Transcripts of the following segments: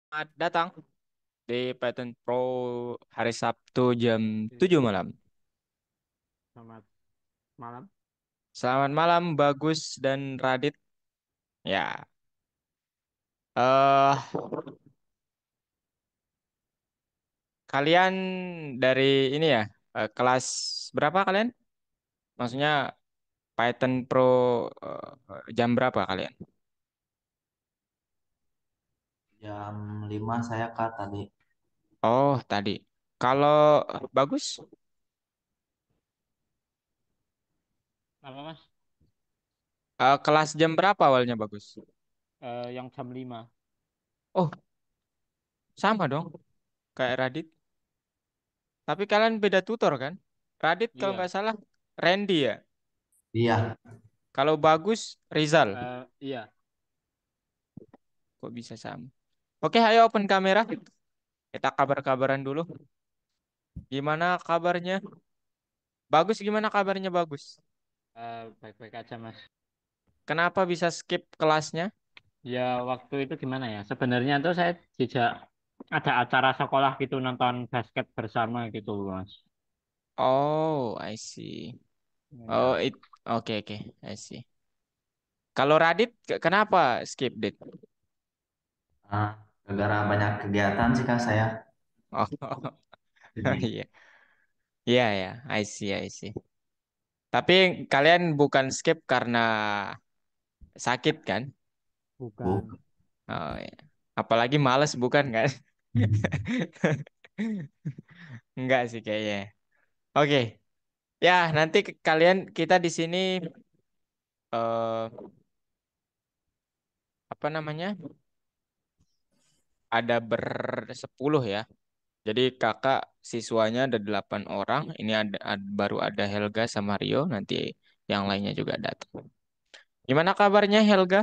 Selamat datang di Python Pro hari Sabtu jam Oke, 7 malam. selamat malam. Selamat malam Bagus dan Radit. Ya, eh kalian dari ini ya, kelas berapa kalian? Maksudnya Python Pro jam berapa kalian? Jam 5 saya Kak tadi. Oh, tadi. Kalau Bagus, Apa Mas? kelas jam berapa awalnya Bagus? Yang jam 5. Oh, sama dong kayak Radit. Tapi kalian beda tutor kan? Radit kalau Iya. nggak salah Randy ya. Iya, Kalau Bagus Rizal. Iya. Kok bisa sama? Oke, ayo open kamera. Kita kabar-kabaran dulu. Gimana kabarnya? Bagus, gimana kabarnya Bagus? Baik-baik aja Mas. Kenapa bisa skip kelasnya? Ya waktu itu gimana ya? Sebenarnya tuh saya tidak ada acara sekolah gitu nonton basket bersama gitu Mas. Oh, I see. Oh, Ya. oke oke, I see. Kalau Radit, kenapa skip date? ah, gara-gara banyak kegiatan sih Kak saya. Oh, Jadi, iya, iya ya, I see, I see. Tapi kalian bukan skip karena sakit kan? Bukan. bu, Oh, iya. Apalagi males bukan kan? Enggak sih kayaknya. Oke, ya nanti kalian kita di sini eh apa namanya? Ada bersepuluh ya. Jadi kakak siswanya ada 8 orang. Ini baru ada Helga sama Rio. Nanti yang lainnya juga datang. Gimana kabarnya Helga?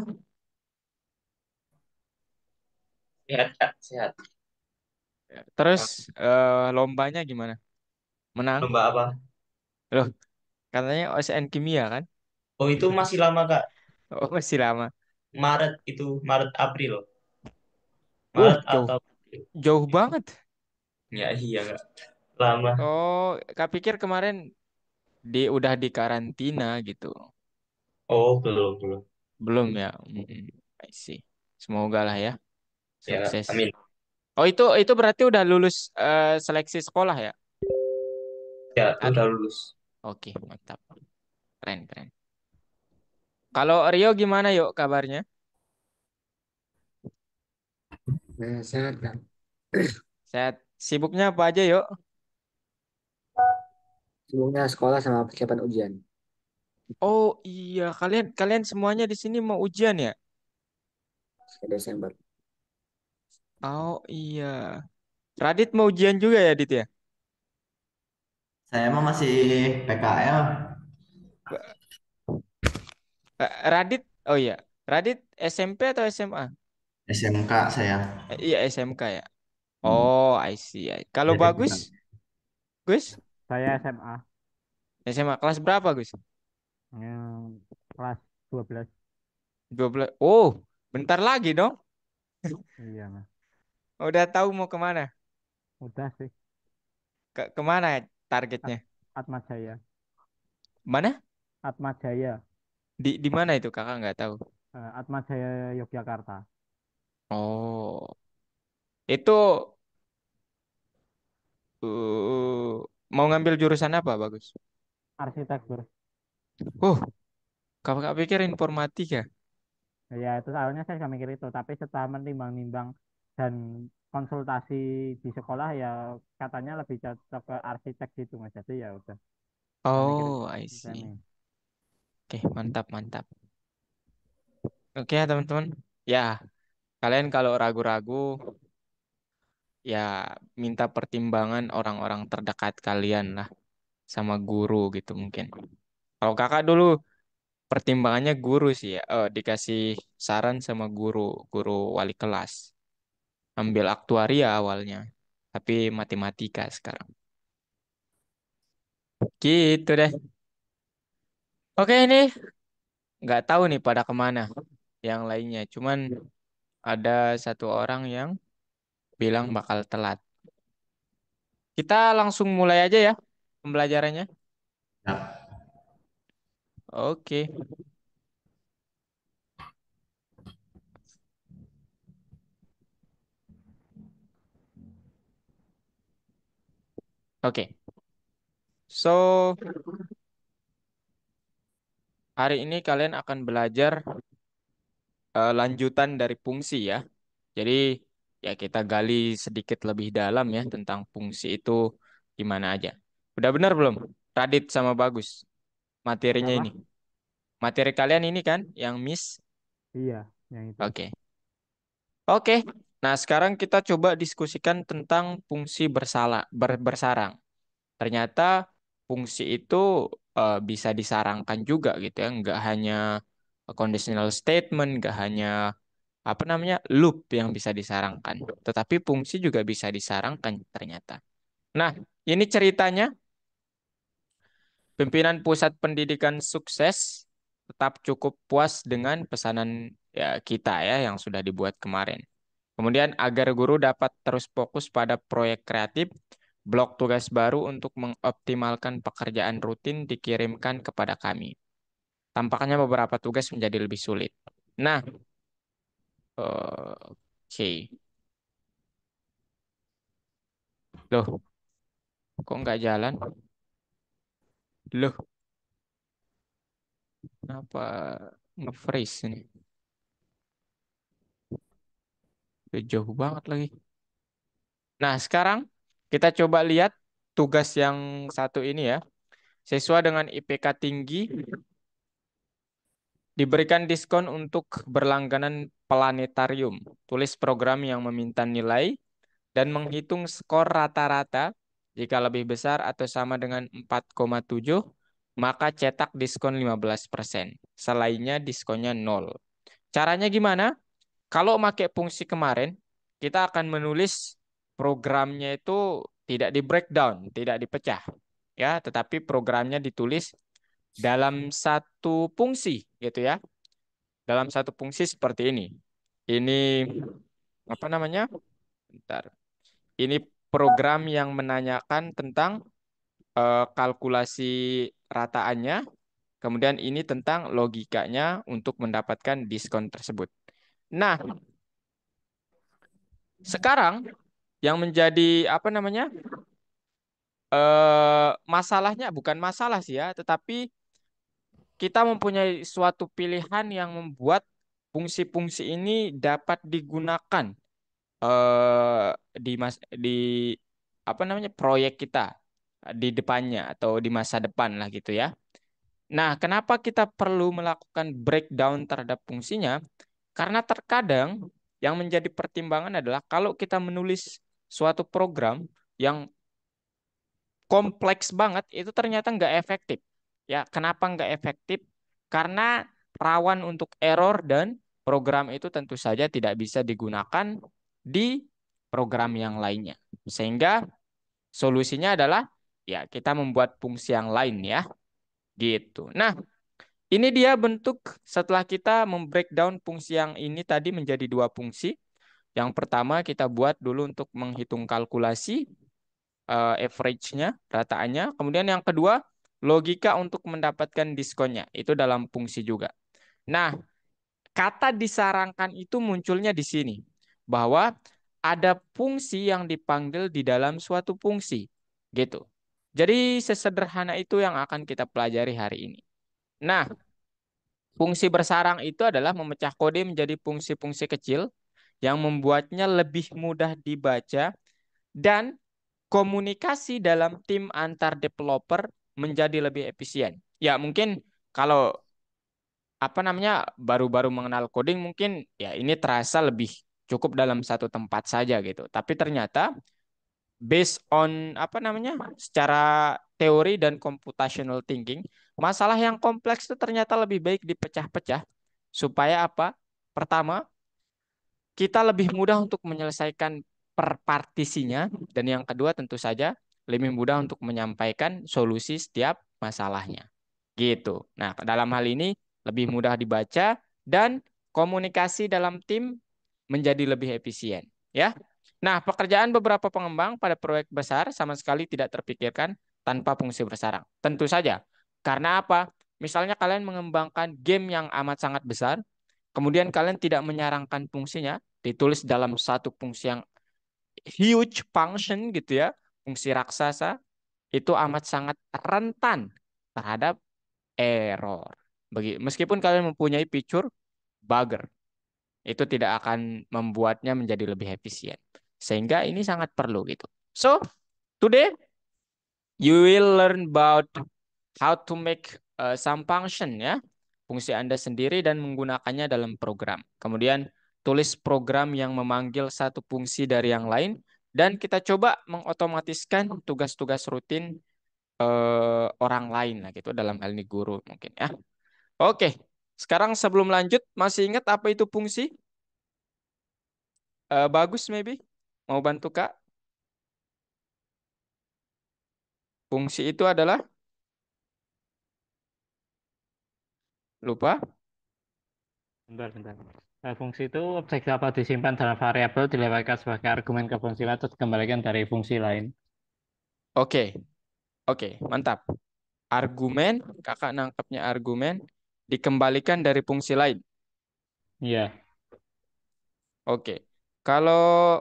sehat Kak, sehat. Terus lombanya gimana? Menang? Lomba apa? Loh, katanya OSN Kimia kan? Oh itu masih lama Kak. Oh, masih lama. Maret itu, Maret April. Maret Jauh, atau jauh banget. ya iya Kak. Lama. Oh, kak pikir kemarin udah di karantina gitu. Oh belum belum. Belum ya? I see. Semoga lah ya, Ya sukses. amin. Oh, itu berarti udah lulus seleksi sekolah ya? Ya At- udah lulus. Oke, mantap. Keren, keren. Kalau Rio gimana yuk kabarnya? Sehat, Kak. Sehat. Sibuknya apa aja yuk? Sibuknya sekolah sama persiapan ujian. Oh iya, kalian kalian semuanya di sini mau ujian ya? Ke Desember. Oh iya. Radit mau ujian juga ya, Dit ya? Saya mah masih PKL. Radit, oh iya. Radit SMP atau SMA? SMK saya. Iya, SMK ya. Oh, I see. Kalau Jadi bagus, Gus? Saya SMA. SMA kelas berapa, Gus? Yang kelas 12. 12. Oh, bentar lagi dong. Iya Mas. Udah tahu mau kemana? Udah sih. Kemana At targetnya? Atma Jaya. Mana? Atma Jaya. Di mana itu kakak nggak tahu. Atma Jaya Yogyakarta. Oh, itu uh, mau ngambil jurusan apa, bagus? Arsitektur. Oh, kakak pikir informatika. Ya itu awalnya saya juga mikir itu, tapi setelah menimbang-nimbang dan konsultasi di sekolah ya katanya lebih cocok ke arsitek gitu Mas. Jadi ya udah saya mikir Oh, I seni. see. Oke, mantap, mantap. Oke ya, teman-teman. Ya, kalian kalau ragu-ragu, ya minta pertimbangan orang-orang terdekat kalian lah, sama guru gitu mungkin. Kalau kakak dulu pertimbangannya guru sih ya. Dikasih saran sama guru, guru wali kelas. Ambil aktuaria awalnya, tapi matematika sekarang. Gitu deh. Oke, ini nggak tahu nih pada kemana yang lainnya. Cuman ada satu orang yang bilang bakal telat. Kita langsung mulai aja ya pembelajarannya. Siap. Oke. Oke. So, hari ini kalian akan belajar lanjutan dari fungsi ya. Jadi ya kita gali sedikit lebih dalam ya tentang fungsi itu gimana aja. Udah benar belum? Radit sama Bagus materinya ini. Siapa? Materi kalian ini kan yang Miss. Iya, yang itu. Oke. Oke. Nah, sekarang kita coba diskusikan tentang fungsi bersarang. Ternyata fungsi itu bisa disarangkan juga gitu ya, nggak hanya conditional statement, nggak hanya apa namanya loop yang bisa disarangkan, tetapi fungsi juga bisa disarangkan ternyata. Nah, ini ceritanya pimpinan pusat pendidikan sukses tetap cukup puas dengan pesanan ya, kita ya yang sudah dibuat kemarin. Kemudian agar guru dapat terus fokus pada proyek kreatif, blok tugas baru untuk mengoptimalkan pekerjaan rutin dikirimkan kepada kami. Tampaknya beberapa tugas menjadi lebih sulit. Nah, oke. Loh, kok nggak jalan? Loh, kenapa nge-freeze ini? Udah jauh banget lagi. Nah, sekarang kita coba lihat tugas yang satu ini ya. Siswa dengan IPK tinggi diberikan diskon untuk berlangganan planetarium. Tulis program yang meminta nilai dan menghitung skor rata-rata. Jika lebih besar atau sama dengan 4,7, maka cetak diskon 15%. Selainnya diskonnya 0. Caranya gimana? Kalau pakai fungsi kemarin, kita akan menulis programnya itu tidak di breakdown, tidak dipecah. Ya, tetapi programnya ditulis dalam satu fungsi gitu ya. Dalam satu fungsi seperti ini. Ini apa namanya? Bentar. Ini program yang menanyakan tentang kalkulasi rataannya, kemudian ini tentang logikanya untuk mendapatkan diskon tersebut. Nah, sekarang yang menjadi apa namanya? Masalahnya bukan masalah sih ya, tetapi kita mempunyai suatu pilihan yang membuat fungsi-fungsi ini dapat digunakan eh di apa namanya proyek kita di depannya atau di masa depan lah gitu ya. Nah, kenapa kita perlu melakukan breakdown terhadap fungsinya? Karena terkadang yang menjadi pertimbangan adalah kalau kita menulis suatu program yang kompleks banget itu ternyata nggak efektif. Ya, kenapa nggak efektif? Karena rawan untuk error dan program itu tentu saja tidak bisa digunakan di program yang lainnya. Sehingga solusinya adalah ya kita membuat fungsi yang lain ya, gitu. Nah, ini dia bentuk setelah kita membreakdown fungsi yang ini tadi menjadi dua fungsi. Yang pertama kita buat dulu untuk menghitung kalkulasi average-nya, rataannya. Kemudian yang kedua, logika untuk mendapatkan diskonnya. Itu dalam fungsi juga. Nah, kata disarankan itu munculnya di sini. Bahwa ada fungsi yang dipanggil di dalam suatu fungsi. Gitu. Jadi sesederhana itu yang akan kita pelajari hari ini. Nah, fungsi bersarang itu adalah memecah kode menjadi fungsi-fungsi kecil yang membuatnya lebih mudah dibaca dan komunikasi dalam tim antar developer menjadi lebih efisien. Ya, mungkin kalau apa namanya baru-baru mengenal coding mungkin ya ini terasa lebih cukup dalam satu tempat saja gitu. Tapi ternyata based on apa namanya secara teori dan computational thinking, masalah yang kompleks itu ternyata lebih baik dipecah-pecah supaya apa? Pertama, kita lebih mudah untuk menyelesaikan per partisinya dan yang kedua tentu saja lebih mudah untuk menyampaikan solusi setiap masalahnya. Gitu. Nah, dalam hal ini lebih mudah dibaca dan komunikasi dalam tim menjadi lebih efisien, ya. Nah, pekerjaan beberapa pengembang pada proyek besar sama sekali tidak terpikirkan tanpa fungsi bersarang. Tentu saja. Karena apa? Misalnya kalian mengembangkan game yang amat sangat besar, kemudian kalian tidak menyarangkan fungsinya, ditulis dalam satu fungsi yang huge function gitu ya, fungsi raksasa, itu amat sangat rentan terhadap error. Meskipun kalian mempunyai fitur bugger, itu tidak akan membuatnya menjadi lebih efisien. Sehingga ini sangat perlu gitu. So, today you will learn about how to make some function ya, fungsi Anda sendiri dan menggunakannya dalam program. Kemudian tulis program yang memanggil satu fungsi dari yang lain dan kita coba mengotomatiskan tugas-tugas rutin orang lain lah gitu dalam hal ini guru mungkin ya. Oke, sekarang sebelum lanjut masih ingat apa itu fungsi? Bagus maybe mau bantu Kak. Fungsi itu adalah lupa. Bentar, bentar. Fungsi itu objek dapat disimpan dalam variabel, dilewatkan sebagai argumen ke fungsi lain, terus dikembalikan dari fungsi lain. Oke, oke, mantap. Argumen, kakak nangkepnya argumen dikembalikan dari fungsi lain. Iya. Oke, kalau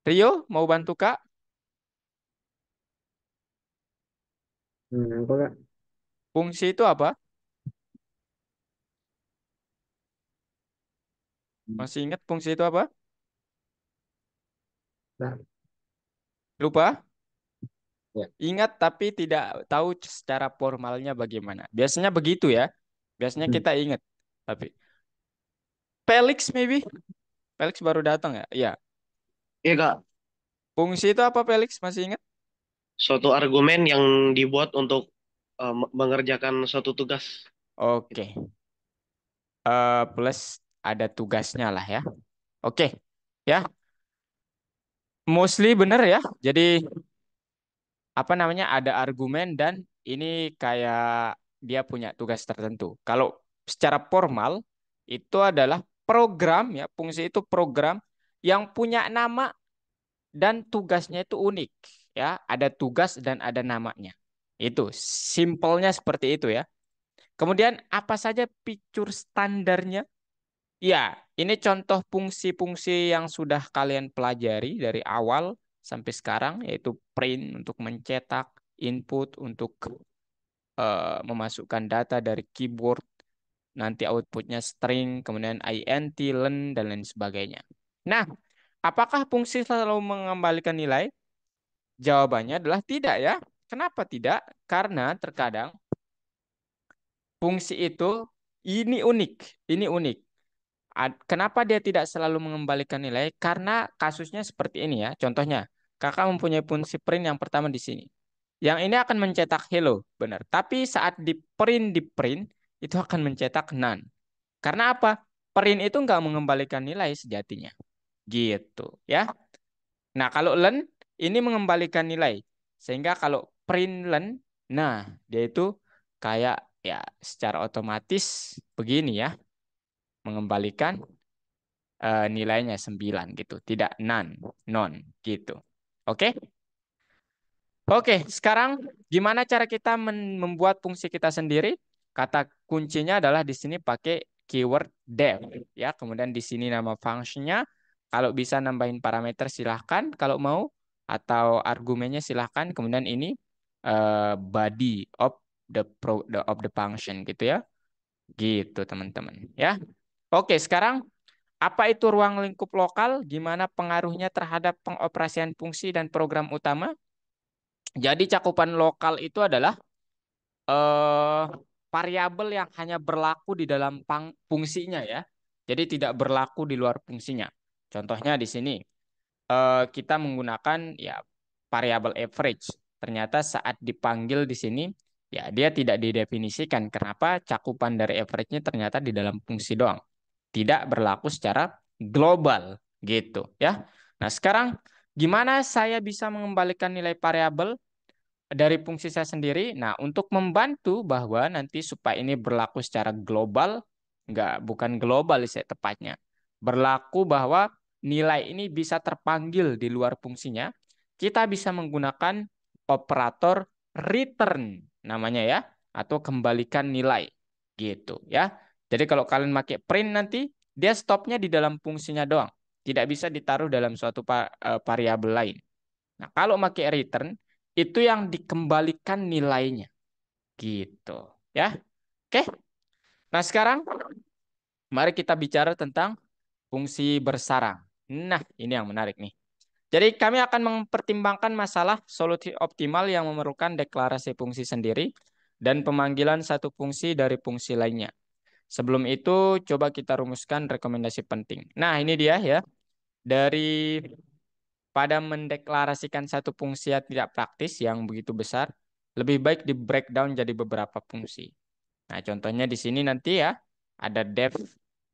Rio mau bantu Kak, Apa Kak? fungsi itu apa? Masih ingat fungsi itu apa? Nah, Lupa? ya. Ingat tapi tidak tahu secara formalnya bagaimana. Biasanya begitu ya. Biasanya Hmm. kita ingat. Tapi Felix maybe? Felix baru datang ya? Iya. Iya Kak, Fungsi itu apa Felix? Masih ingat? suatu argumen yang dibuat untuk mengerjakan suatu tugas. Oke. Plus ada tugasnya lah ya. Oke. Ya, mostly benar ya. Jadi apa namanya ada argumen dan ini kayak dia punya tugas tertentu. Kalau secara formal itu adalah program ya, fungsi itu program yang punya nama dan tugasnya itu unik ya, ada tugas dan ada namanya. Itu simpelnya seperti itu ya. Kemudian apa saja fitur standarnya? Ya, ini contoh fungsi-fungsi yang sudah kalian pelajari dari awal sampai sekarang, yaitu print untuk mencetak, input untuk memasukkan data dari keyboard, nanti outputnya string, kemudian int, len, dan lain sebagainya. Nah, apakah fungsi selalu mengembalikan nilai? Jawabannya adalah tidak ya. Kenapa tidak? Karena terkadang fungsi itu ini unik, ini unik. Kenapa dia tidak selalu mengembalikan nilai? Karena kasusnya seperti ini ya. Contohnya, kakak mempunyai fungsi print yang pertama di sini. Yang ini akan mencetak hello, benar. Tapi saat di print itu akan mencetak none. Karena apa? Print itu nggak mengembalikan nilai sejatinya. Gitu ya. Nah, kalau len ini mengembalikan nilai. Sehingga kalau print len, nah dia itu kayak ya secara otomatis begini ya, mengembalikan nilainya 9 gitu, tidak non gitu. Oke? Oke, sekarang gimana cara kita membuat fungsi kita sendiri? Kata kuncinya adalah di sini pakai keyword def ya. Kemudian di sini nama functionnya. Kalau bisa nambahin parameter silahkan kalau mau atau argumennya silahkan. Kemudian ini body of of the function gitu ya. Gitu teman-teman ya. Oke, sekarang apa itu ruang lingkup lokal? Gimana pengaruhnya terhadap pengoperasian fungsi dan program utama? Jadi cakupan lokal itu adalah eh, variabel yang hanya berlaku di dalam fungsinya ya. Jadi tidak berlaku di luar fungsinya. Contohnya di sini kita menggunakan ya variabel average. Ternyata saat dipanggil di sini ya dia tidak didefinisikan. Kenapa? Cakupan dari average-nya ternyata di dalam fungsi doang. Tidak berlaku secara global gitu ya. Nah, sekarang gimana saya bisa mengembalikan nilai variabel dari fungsi saya sendiri? Nah, untuk membantu bahwa nanti supaya ini berlaku secara global, bukan global saya tepatnya. Berlaku bahwa nilai ini bisa terpanggil di luar fungsinya, kita bisa menggunakan operator return namanya ya, atau kembalikan nilai gitu ya. Jadi kalau kalian pakai print nanti dia stopnya di dalam fungsinya doang, tidak bisa ditaruh dalam suatu variabel lain. Nah, kalau pakai return itu yang dikembalikan nilainya gitu ya. Oke. Nah, sekarang mari kita bicara tentang fungsi bersarang. Nah, ini yang menarik nih. Jadi kami akan mempertimbangkan masalah solusi optimal yang memerlukan deklarasi fungsi sendiri dan pemanggilan satu fungsi dari fungsi lainnya. Sebelum itu, coba kita rumuskan rekomendasi penting. Nah, ini dia ya. Dari pada mendeklarasikan satu fungsi yang tidak praktis yang begitu besar, lebih baik di breakdown jadi beberapa fungsi. Nah, contohnya di sini nanti ya, ada def,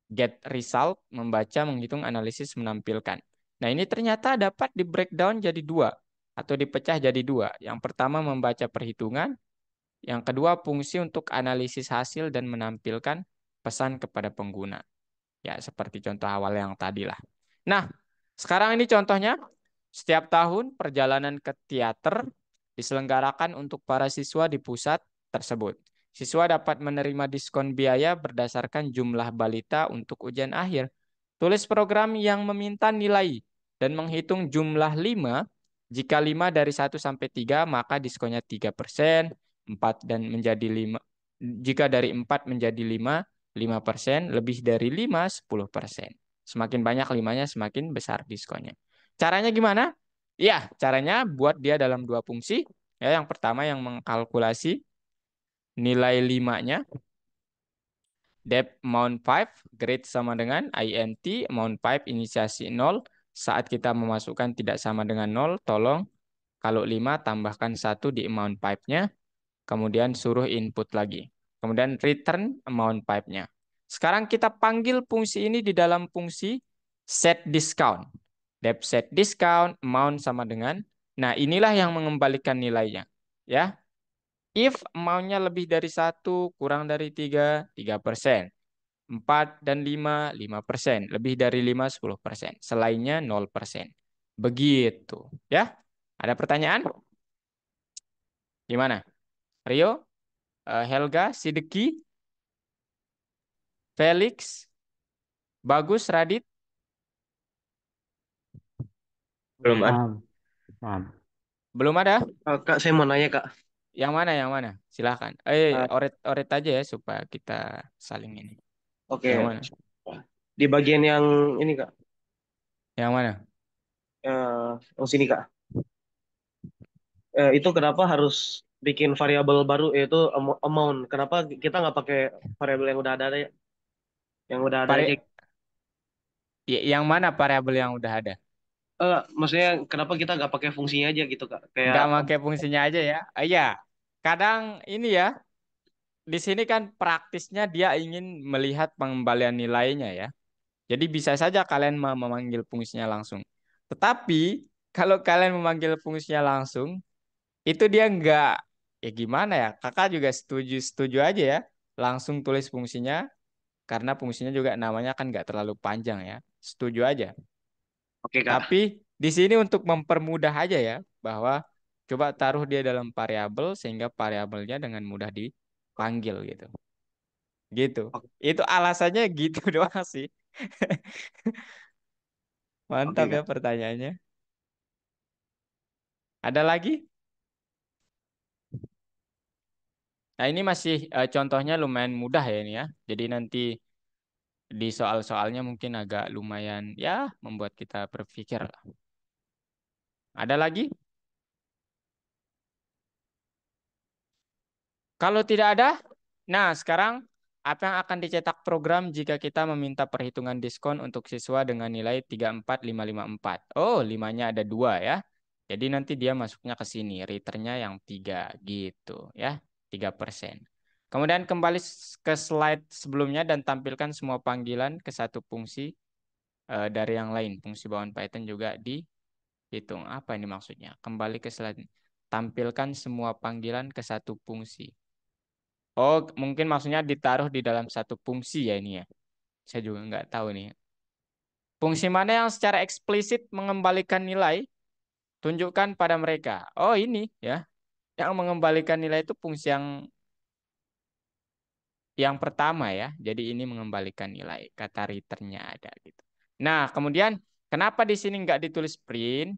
get result, membaca, menghitung, analisis, menampilkan. Nah, ini ternyata dapat di breakdown jadi dua, atau dipecah jadi dua. Yang pertama membaca perhitungan, yang kedua fungsi untuk analisis hasil dan menampilkan pesan kepada pengguna. Ya, seperti contoh awal yang tadi lah. Nah, sekarang ini contohnya, setiap tahun perjalanan ke teater diselenggarakan untuk para siswa di pusat tersebut. Siswa dapat menerima diskon biaya berdasarkan jumlah balita untuk ujian akhir. Tulis program yang meminta nilai dan menghitung jumlah 5. Jika 5 dari 1 sampai 3, maka diskonnya 3%, 4 dan menjadi 5. Jika dari 4 menjadi 5%, lebih dari 5, 10%. Semakin banyak 5-nya, semakin besar diskonnya. Caranya gimana? Ya, caranya buat dia dalam dua fungsi. Ya, yang pertama yang mengkalkulasi nilai 5-nya. Dep amount 5, grade sama dengan int, amount 5, inisiasi 0. Saat kita memasukkan tidak sama dengan 0, tolong kalau 5 tambahkan 1 di amount 5-nya. Kemudian suruh input lagi. Kemudian return amount 5-nya. Sekarang kita panggil fungsi ini di dalam fungsi set discount. Dep set discount, amount sama dengan. Nah, inilah yang mengembalikan nilainya. Ya, if amount-nya lebih dari 1, kurang dari 3, 3%. 4 dan 5, 5%. Lebih dari 5, 10%. Selainnya 0%. Begitu. Ya, ada pertanyaan? Gimana? Rio, Helga, Sideki, Felix, Bagus, Radit? Belum ada. Paham, paham. Belum ada? Kak, saya mau nanya, Kak. Yang mana? Yang mana? Silahkan. Eh, Oret aja ya supaya kita saling ini. Yang oke. mana? Di bagian yang ini, Kak. Yang mana? Yang sini, Kak. Itu kenapa harus bikin variabel baru, yaitu amount. Kenapa kita nggak pakai variabel yang udah ada ya? Yang udah ada aja. Vari yang mana variabel yang udah ada? Maksudnya kenapa kita nggak pakai fungsinya aja gitu, Kak? Kayak Nggak pakai fungsinya aja ya? Iya. Kadang ini ya, di sini kan praktisnya dia ingin melihat pengembalian nilainya ya. Jadi bisa saja kalian memanggil fungsinya langsung. Tetapi kalau kalian memanggil fungsinya langsung, itu dia nggak, ya gimana ya? Kakak juga setuju aja ya. Langsung tulis fungsinya, karena fungsinya juga namanya kan nggak terlalu panjang ya. Setuju aja. oke, Tapi Kak. di sini untuk mempermudah aja ya, bahwa coba taruh dia dalam variabel sehingga variabelnya dengan mudah dipanggil gitu. Gitu. Oke, Itu alasannya gitu doang sih. Mantap oke, ya Kak. pertanyaannya. Ada lagi? Nah, ini masih contohnya lumayan mudah ya ini ya. Jadi nanti di soal-soalnya mungkin agak lumayan ya membuat kita berpikir lah. Ada lagi? Kalau tidak ada, nah sekarang apa yang akan dicetak program jika kita meminta perhitungan diskon untuk siswa dengan nilai 34554? Oh, 5-nya ada 2 ya. Jadi nanti dia masuknya ke sini, returnnya yang 3 gitu ya, 3%. Kemudian kembali ke slide sebelumnya dan tampilkan semua panggilan ke satu fungsi dari yang lain. Fungsi bawaan Python juga dihitung. Apa ini maksudnya? Kembali ke slide. Tampilkan semua panggilan ke satu fungsi. Oh, mungkin maksudnya ditaruh di dalam satu fungsi ya ini ya. Saya juga nggak tahu nih. Fungsi mana yang secara eksplisit mengembalikan nilai? Tunjukkan pada mereka. Oh, ini ya. Yang mengembalikan nilai itu fungsi yang pertama ya. Jadi ini mengembalikan nilai. Kata returnnya ada gitu. Nah, kemudian kenapa di sini nggak ditulis print?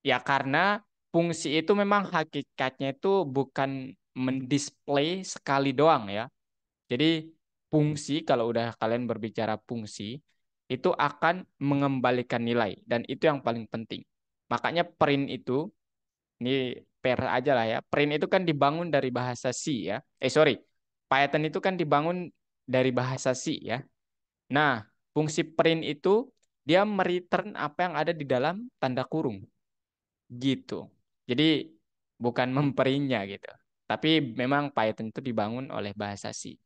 Ya karena fungsi itu memang hakikatnya itu bukan mendisplay sekali doang ya. Jadi fungsi kalau udah kalian berbicara fungsi itu akan mengembalikan nilai dan itu yang paling penting. Makanya print itu ini per aja lah ya. Print itu kan dibangun dari bahasa C ya. Sorry. Python itu kan dibangun dari bahasa C ya. Nah, fungsi print itu dia mereturn apa yang ada di dalam tanda kurung gitu. Jadi bukan memprintnya gitu. Tapi memang Python itu dibangun oleh bahasa C.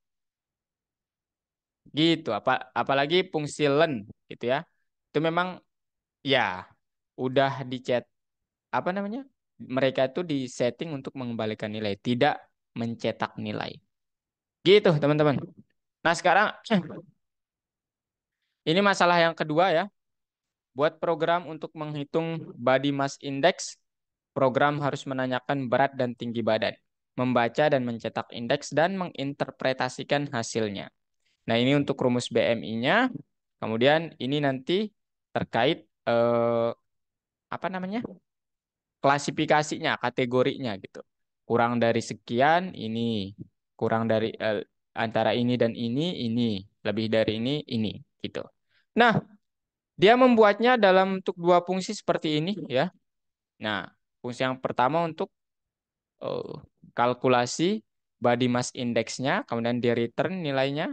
Gitu. Apalagi fungsi learn gitu ya. Itu memang ya udah dicet apa namanya? Mereka itu disetting untuk mengembalikan nilai, tidak mencetak nilai. Gitu, teman-teman. Nah, sekarang ini masalah yang kedua ya. Buat program untuk menghitung body mass index, program harus menanyakan berat dan tinggi badan, membaca dan mencetak indeks dan menginterpretasikan hasilnya. Nah, ini untuk rumus BMI-nya. Kemudian ini nanti terkait apa namanya? Klasifikasinya, kategorinya gitu. Kurang dari sekian ini, kurang dari antara ini dan ini, lebih dari ini gitu. Nah, dia membuatnya dalam untuk dua fungsi seperti ini ya. Nah, fungsi yang pertama untuk eh, kalkulasi body mass index-nya, kemudian dia return nilainya.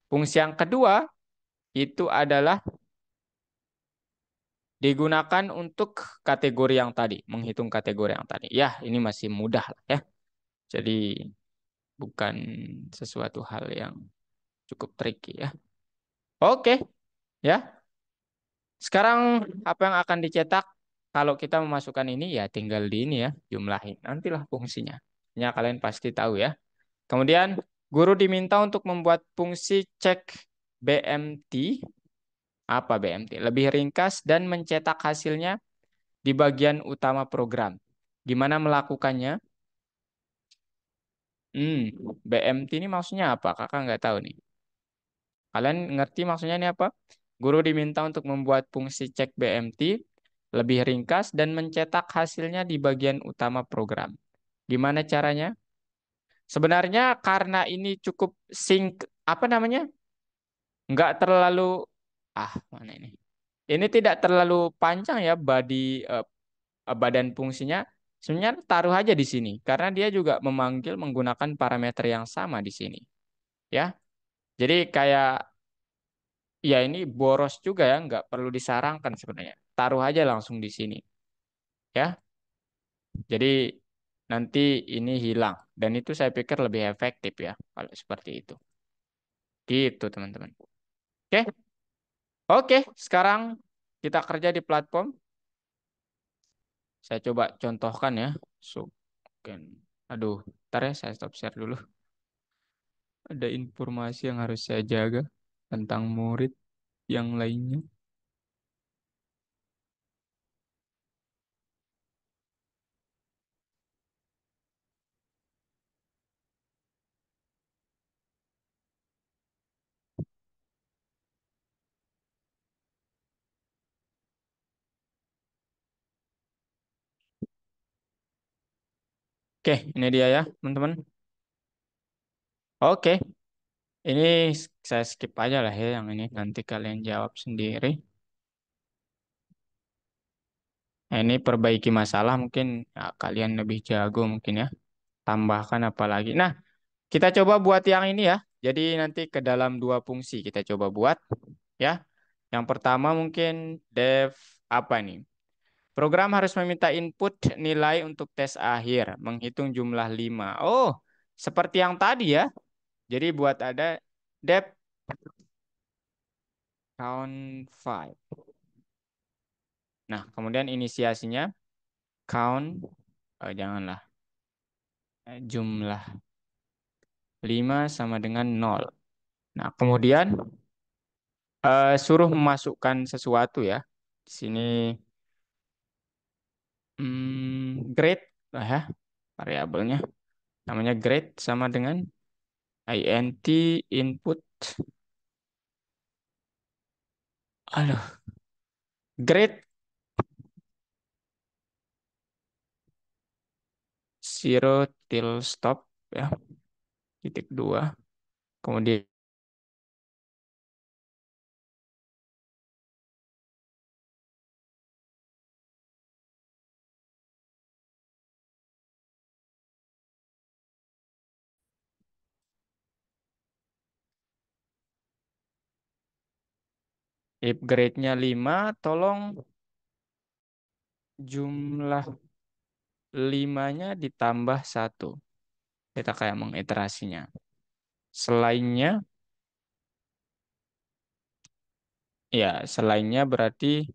Fungsi yang kedua itu adalah digunakan untuk kategori yang tadi, menghitung kategori yang tadi. Ya, ini masih mudah lah ya. Jadi bukan sesuatu hal yang cukup tricky ya. Oke, ya. Sekarang apa yang akan dicetak? Kalau kita memasukkan ini ya tinggal di ini ya, jumlahin. Nantilah fungsinya. Ya kalian pasti tahu ya. Kemudian guru diminta untuk membuat fungsi cek BMT. Apa BMT? Lebih ringkas dan mencetak hasilnya di bagian utama program. Gimana melakukannya? Hmm, BMT ini maksudnya apa? Kakak nggak tahu nih. Kalian ngerti maksudnya ini apa? Guru diminta untuk membuat fungsi cek BMT lebih ringkas dan mencetak hasilnya di bagian utama program. Gimana caranya? Sebenarnya karena ini cukup apa namanya? Nggak terlalu mana ini? Ini tidak terlalu panjang ya badan fungsinya. Sebenarnya taruh aja di sini karena dia juga memanggil menggunakan parameter yang sama di sini, ya. Jadi kayak ya ini boros juga ya, nggak perlu disarangkan sebenarnya. Taruh aja langsung di sini, ya. Jadi nanti ini hilang dan itu saya pikir lebih efektif ya kalau seperti itu. Gitu teman-teman. Oke, oke. Sekarang kita kerja di platform. Saya coba contohkan ya. So, aduh, ntar ya saya stop share dulu. Ada informasi yang harus saya jaga tentang murid yang lainnya. Oke, ini dia ya, teman-teman. Oke, ini saya skip aja lah ya yang ini. Nanti kalian jawab sendiri. Nah, ini perbaiki masalah mungkin ya, kalian lebih jago mungkin ya. Tambahkan apa lagi. Nah, kita coba buat yang ini ya. Jadi nanti ke dalam dua fungsi kita coba buat ya. Yang pertama mungkin def apa nih? Program harus meminta input nilai untuk tes akhir, menghitung jumlah 5. Oh, seperti yang tadi ya. Jadi buat ada def count 5. Nah, kemudian inisiasinya count, janganlah, jumlah 5 sama dengan 0. Nah, kemudian Suruh memasukkan sesuatu ya. Di sini grade lah ya variabelnya. Namanya grade sama dengan int input. Aduh, grade 0 till stop ya, titik 2. Kemudian if grade-nya 5, tolong jumlah 5-nya ditambah 1. Kita kayak mengiterasinya. Selainnya, ya selainnya berarti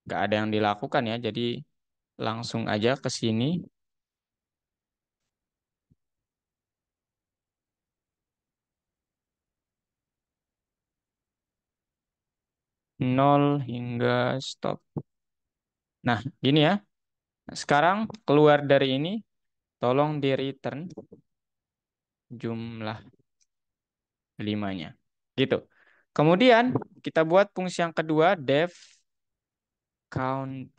nggak ada yang dilakukan ya. Jadi langsung aja ke sini. 0 hingga stop. Nah, gini ya. Sekarang keluar dari ini, tolong di return jumlah 5-nya. Gitu. Kemudian kita buat fungsi yang kedua, def count.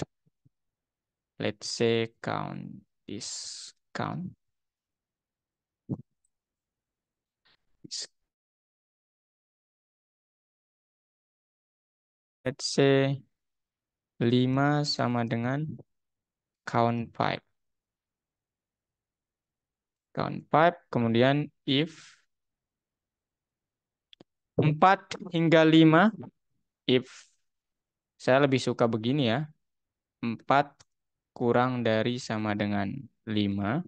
Let's say count this count. Let's say 5 sama dengan count 5. Count 5, kemudian if 4 hingga 5, if saya lebih suka begini ya. 4 kurang dari sama dengan 5,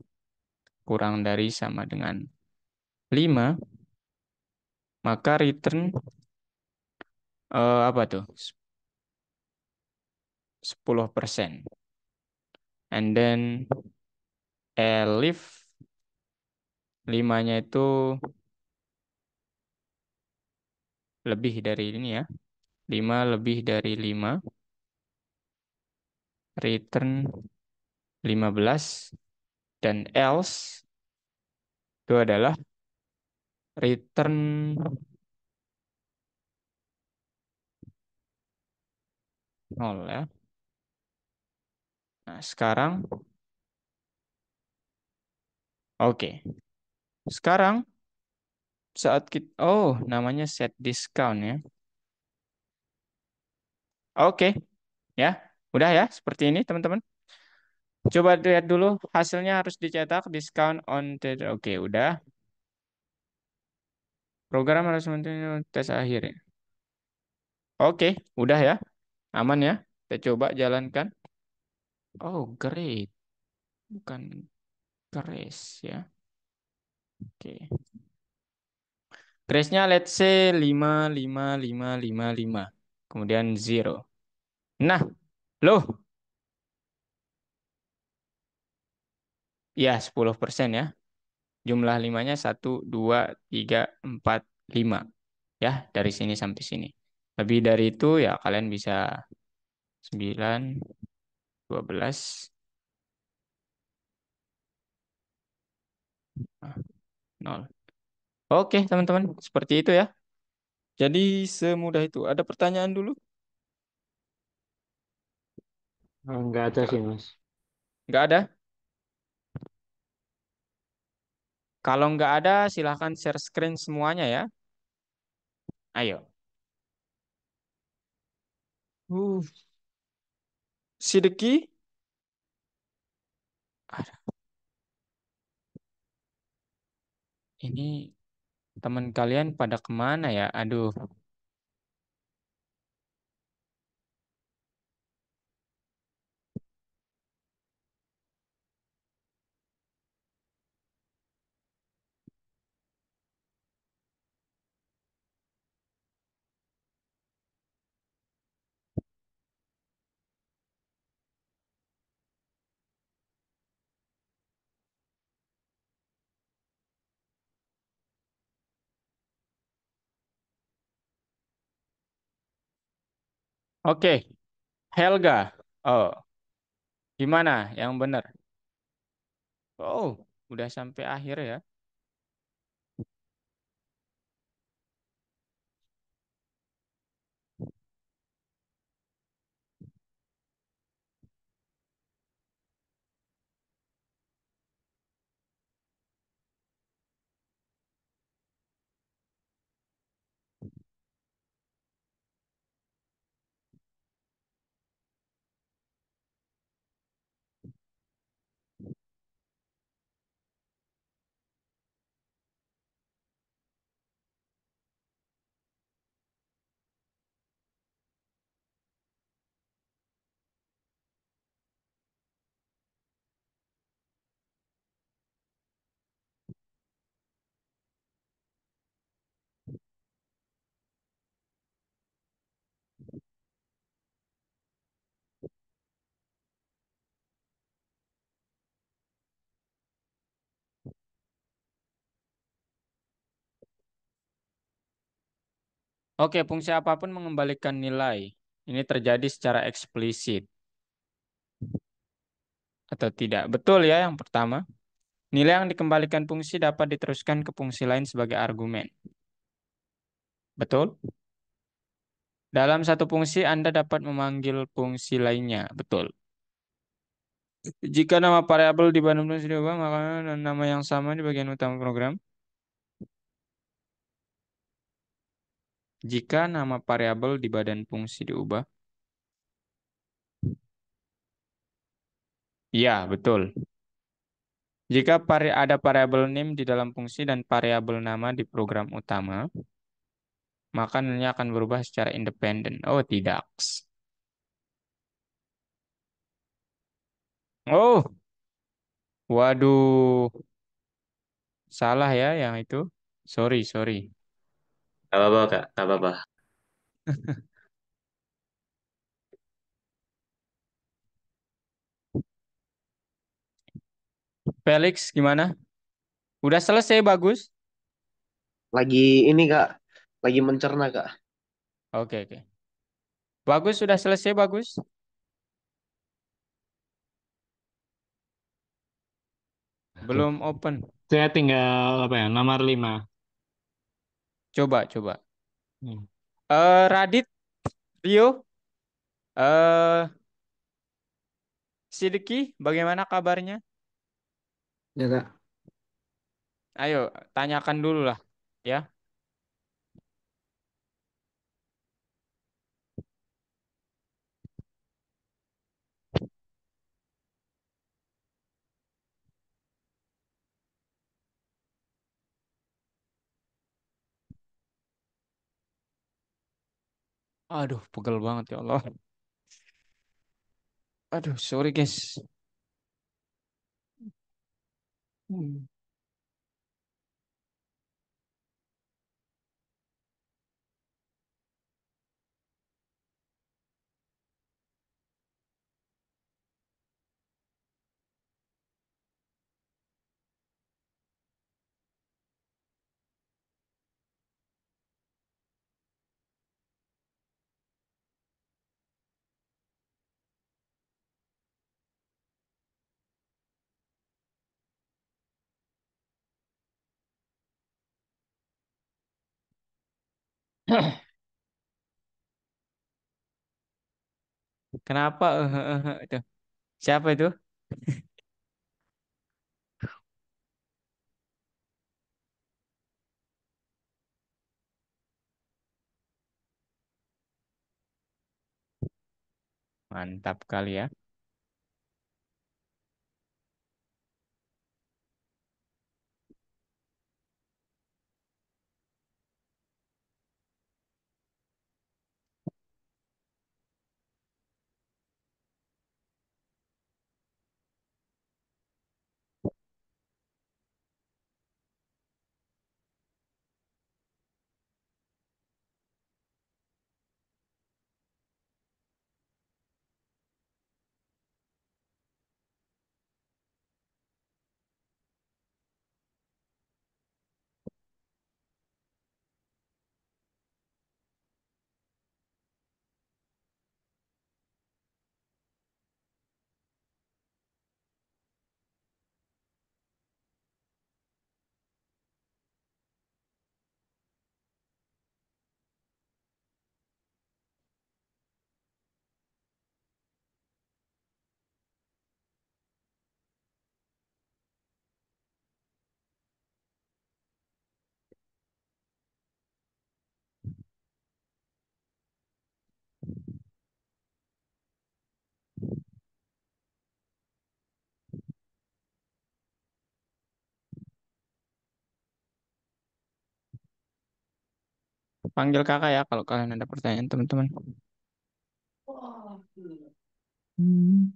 kurang dari sama dengan 5, maka return apa tuh? 10%. And then elif 5-nya itu lebih dari ini ya. 5 lebih dari 5, return 15, dan else itu adalah return 0 ya. Nah, sekarang oke. Sekarang saat kita namanya set discount ya. Oke, ya. Udah ya, seperti ini teman-teman. Coba lihat dulu hasilnya harus dicetak discount on oke, udah. Program harus tes akhir ya. Oke, udah ya. Aman ya. Kita coba jalankan. Oh, great. Bukan grace ya. Oke. Grace-nya let's say 5, 5, 5, 5, 5. Kemudian 0. Nah, loh. Ya, 10% ya. Jumlah 5-nya 1, 2, 3, 4, 5. Ya, dari sini sampai sini. Lebih dari itu ya kalian bisa 9, 12, 0. Oke, teman-teman. Seperti itu ya. Jadi semudah itu. Ada pertanyaan dulu? Enggak ada sih, Mas. Nggak ada? Kalau nggak ada, silahkan share screen semuanya ya. Ayo. Uh, Sideki? Aduh, ini teman kalian pada kemana ya? Aduh. Oke, Helga. Oh, gimana? Yang benar. Oh, udah sampai akhir ya. Oke, fungsi apapun mengembalikan nilai. Ini terjadi secara eksplisit atau tidak. Betul ya yang pertama. Nilai yang dikembalikan fungsi dapat diteruskan ke fungsi lain sebagai argumen. Betul? Dalam satu fungsi Anda dapat memanggil fungsi lainnya. Betul. Jika nama variabel di Bandung fungsi diubah, maka nama yang sama di bagian utama program. Jika nama variabel di badan fungsi diubah. Ya, betul. Jika ada variabel name di dalam fungsi dan variabel nama di program utama, maka nilainya akan berubah secara independen. Oh, tidak. Oh, waduh. Salah ya yang itu. Sorry, sorry. Gak apa-apa, Kak. Gak apa-apa. Felix, gimana? Udah selesai, bagus? Lagi ini Kak, lagi mencerna Kak. Oke, oke. Bagus, sudah selesai, bagus? Oke. Belum open. Saya tinggal apa ya? Nomor 5. Coba, coba. Hmm. Radit, Rio, eh Sidiki, bagaimana kabarnya? Ya kak. Ayo, tanyakan dulu lah, ya. Aduh, pegel banget ya Allah. Aduh, sorry guys. Hmm. Kenapa? Itu. Siapa itu? Mantap kali ya. Panggil kakak ya kalau kalian ada pertanyaan teman-teman. Hmm.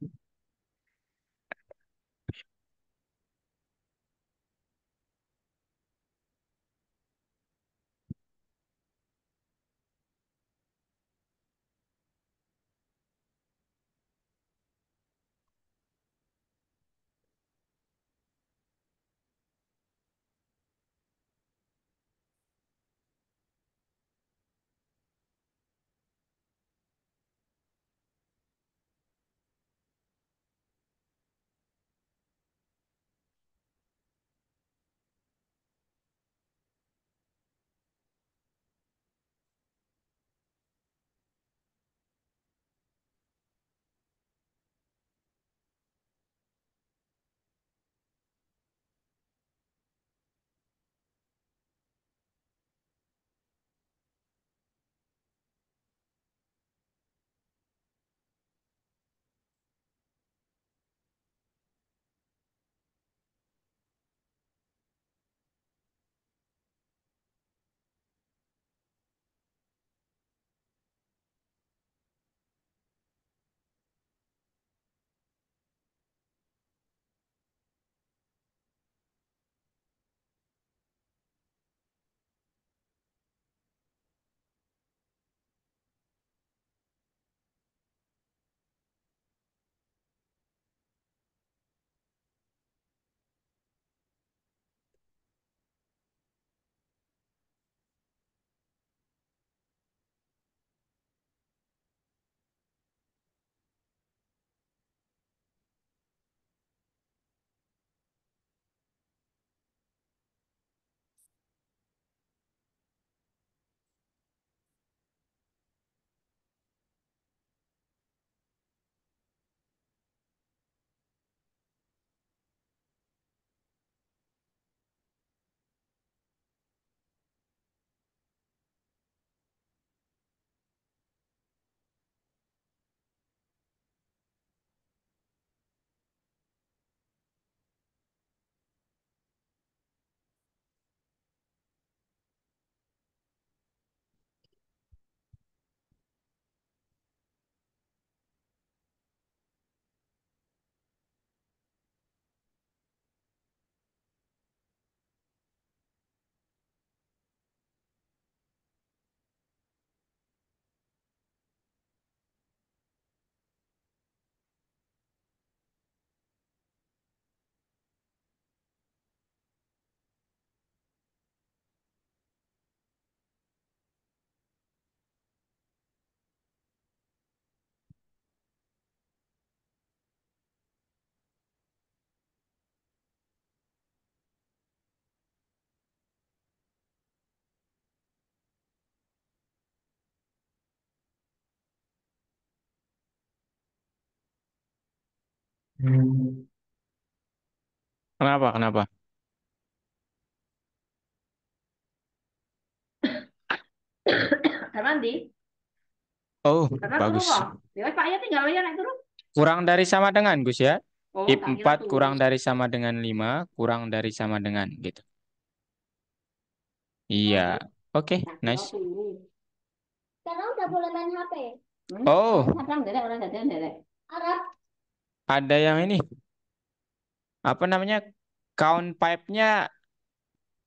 Kenapa? Kenapa? Karena di, Oh, karena turu bagus. kok. Ya Pak ya tinggal aja naik turun. Kurang dari sama dengan, Gus ya. Oh, IP tak kira 4 turu. kurang dari sama dengan 5 kurang dari sama dengan gitu. Iya. Oke, Tak kira nice. turu. Sekarang udah boleh main HP. Oh, Kadang derek orang jajan derek. Arab. ada yang ini. Apa namanya? Count pipe-nya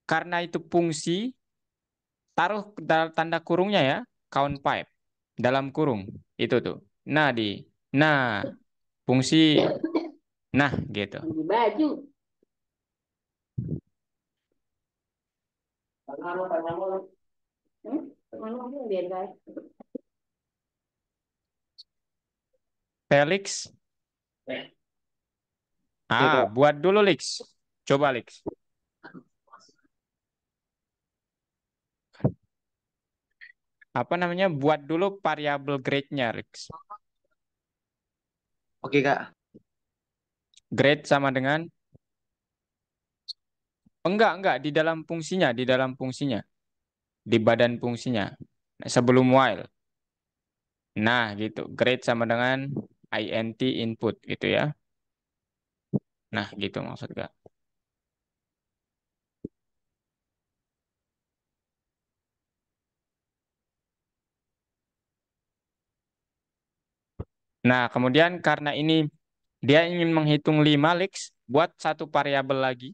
karena itu fungsi, taruh tanda kurungnya ya. Count pipe. Dalam kurung. Itu tuh. Nah, Nah, fungsi. Nah, gitu. Ganti baju. Hmm? Mana aku biar guys. Felix. Ya, Ah, Kak. buat dulu, Lix. Coba, Lix. Apa namanya? Buat dulu variabel grade-nya, Lix. Oke, Kak. Grade sama dengan enggak di dalam fungsinya, di badan fungsinya. Nah, sebelum while. Nah, gitu. Grade sama dengan int input gitu ya. Nah, gitu maksud Kak. Nah, kemudian karena ini dia ingin menghitung 5 leaks, buat satu variabel lagi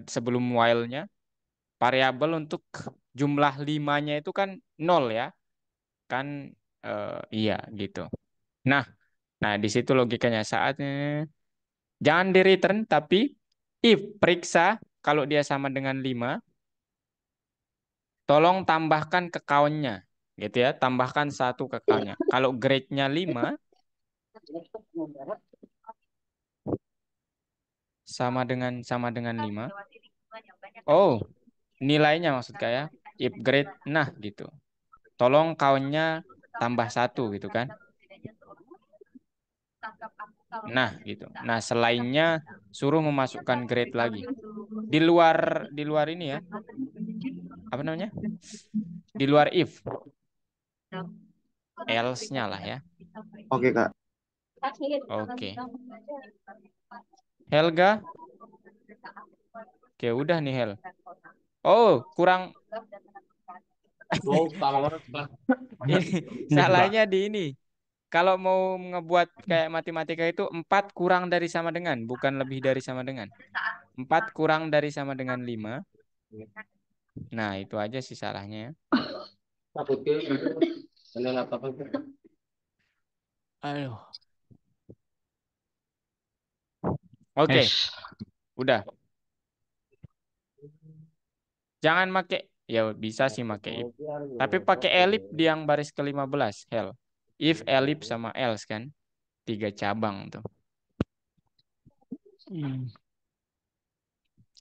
sebelum while-nya. Variabel untuk jumlah limanya itu kan nol ya. Kan iya gitu. Nah, nah di situ logikanya saatnya jangan di return tapi if periksa kalau dia sama dengan 5, tolong tambahkan ke count-nya gitu ya, tambahkan satu ke count-nya. Kalau grade-nya 5 sama dengan 5. Oh, nilainya maksud saya if grade nah gitu. Tolong count-nya tambah satu gitu kan. Nah, gitu. Nah, selainnya suruh memasukkan grade lagi. Di luar ini ya. Apa namanya? Di luar if, else-nya lah ya. Oke, Kak. Oke. Helga, oke udah nih Hel. Oh, kurang ini salahnya di ini. Kalau mau ngebuat kayak matematika itu 4 kurang dari sama dengan, bukan lebih dari sama dengan. 4 kurang dari sama dengan 5. Nah, itu aja sih salahnya ya. Aduh. Oke, Yes. udah. Jangan make, ya bisa sih make if. Tapi pakai elip di yang baris ke-15, Hel. If, elip, sama else kan. 3 cabang tuh.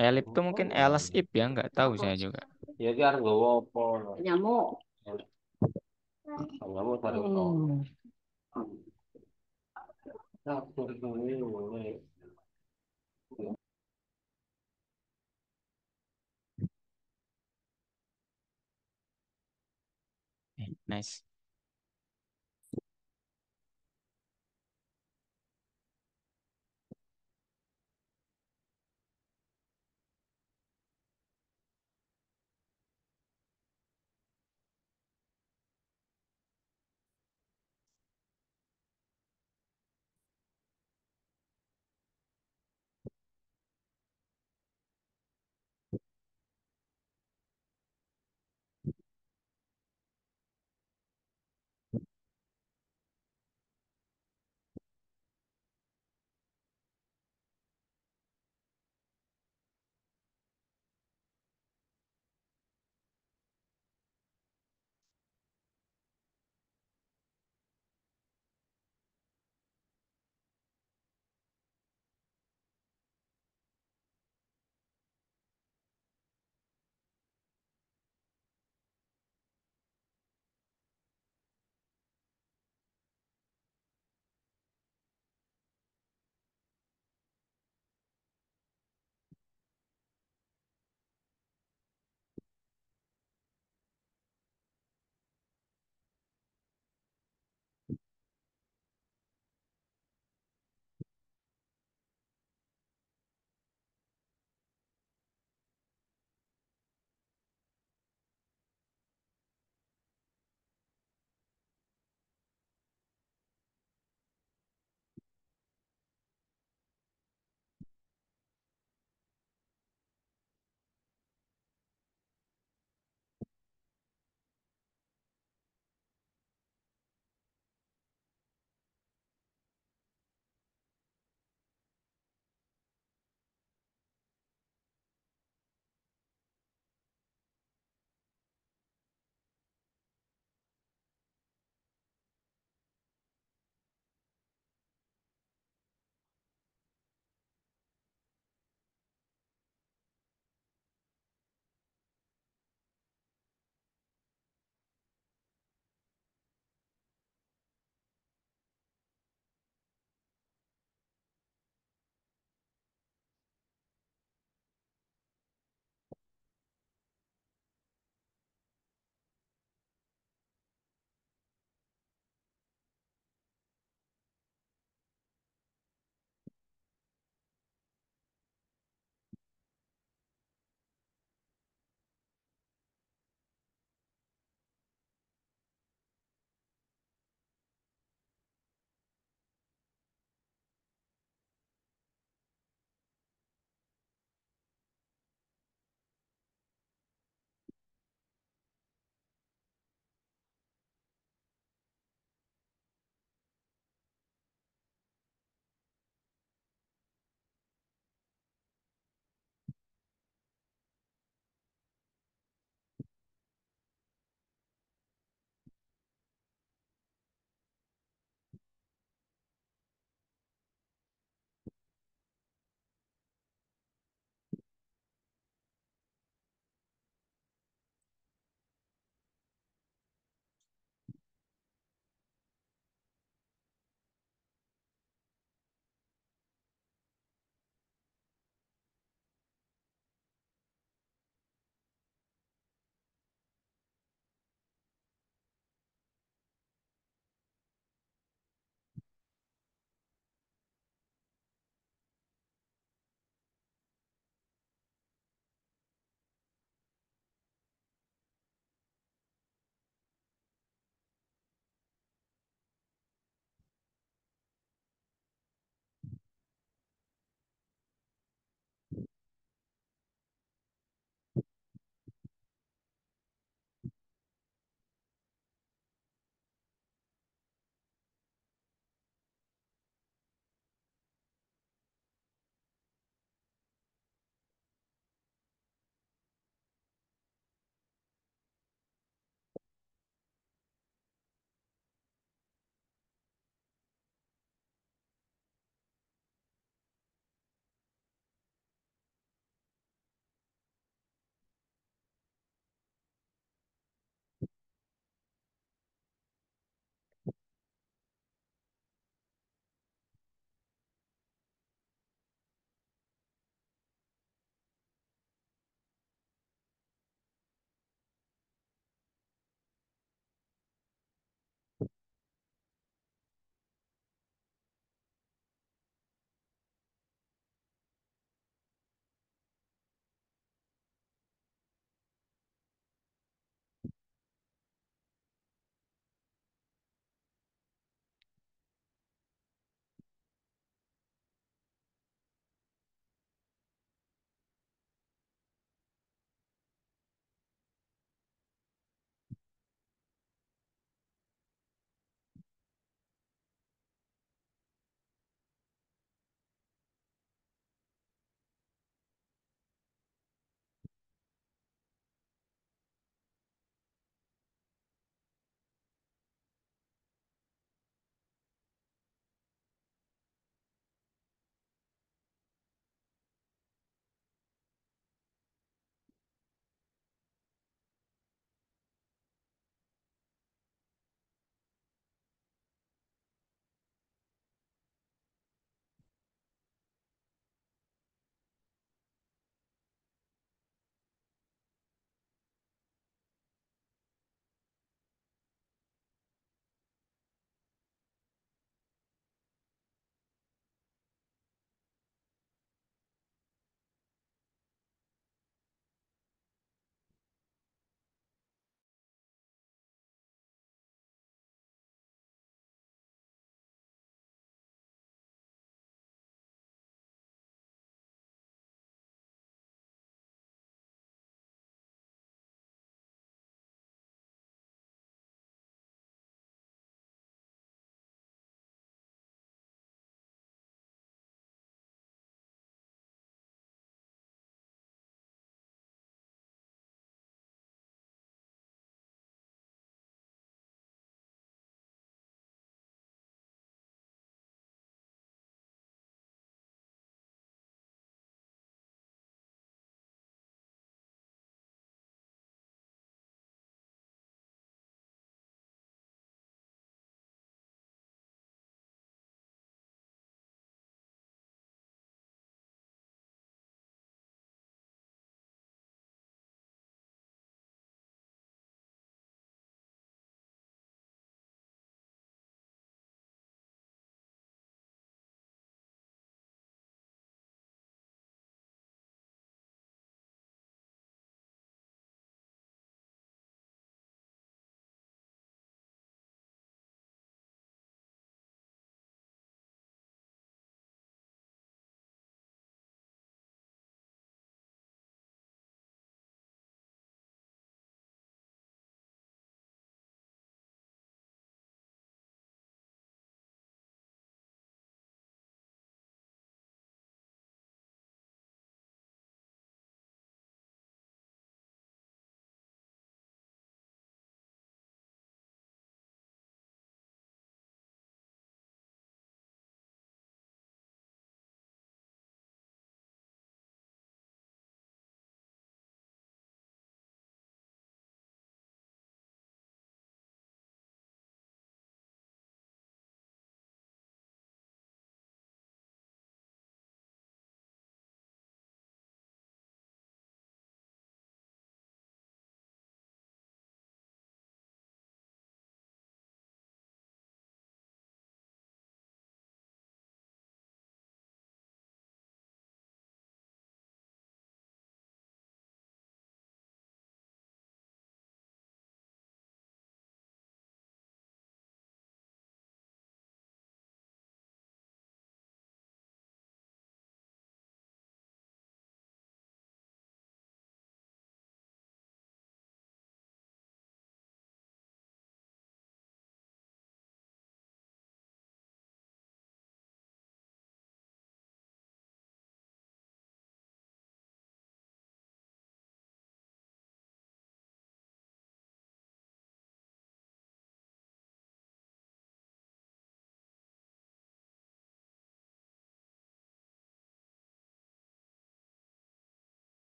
Elip tuh mungkin else if ya, nggak tahu saya juga. Nyamuk. Nice.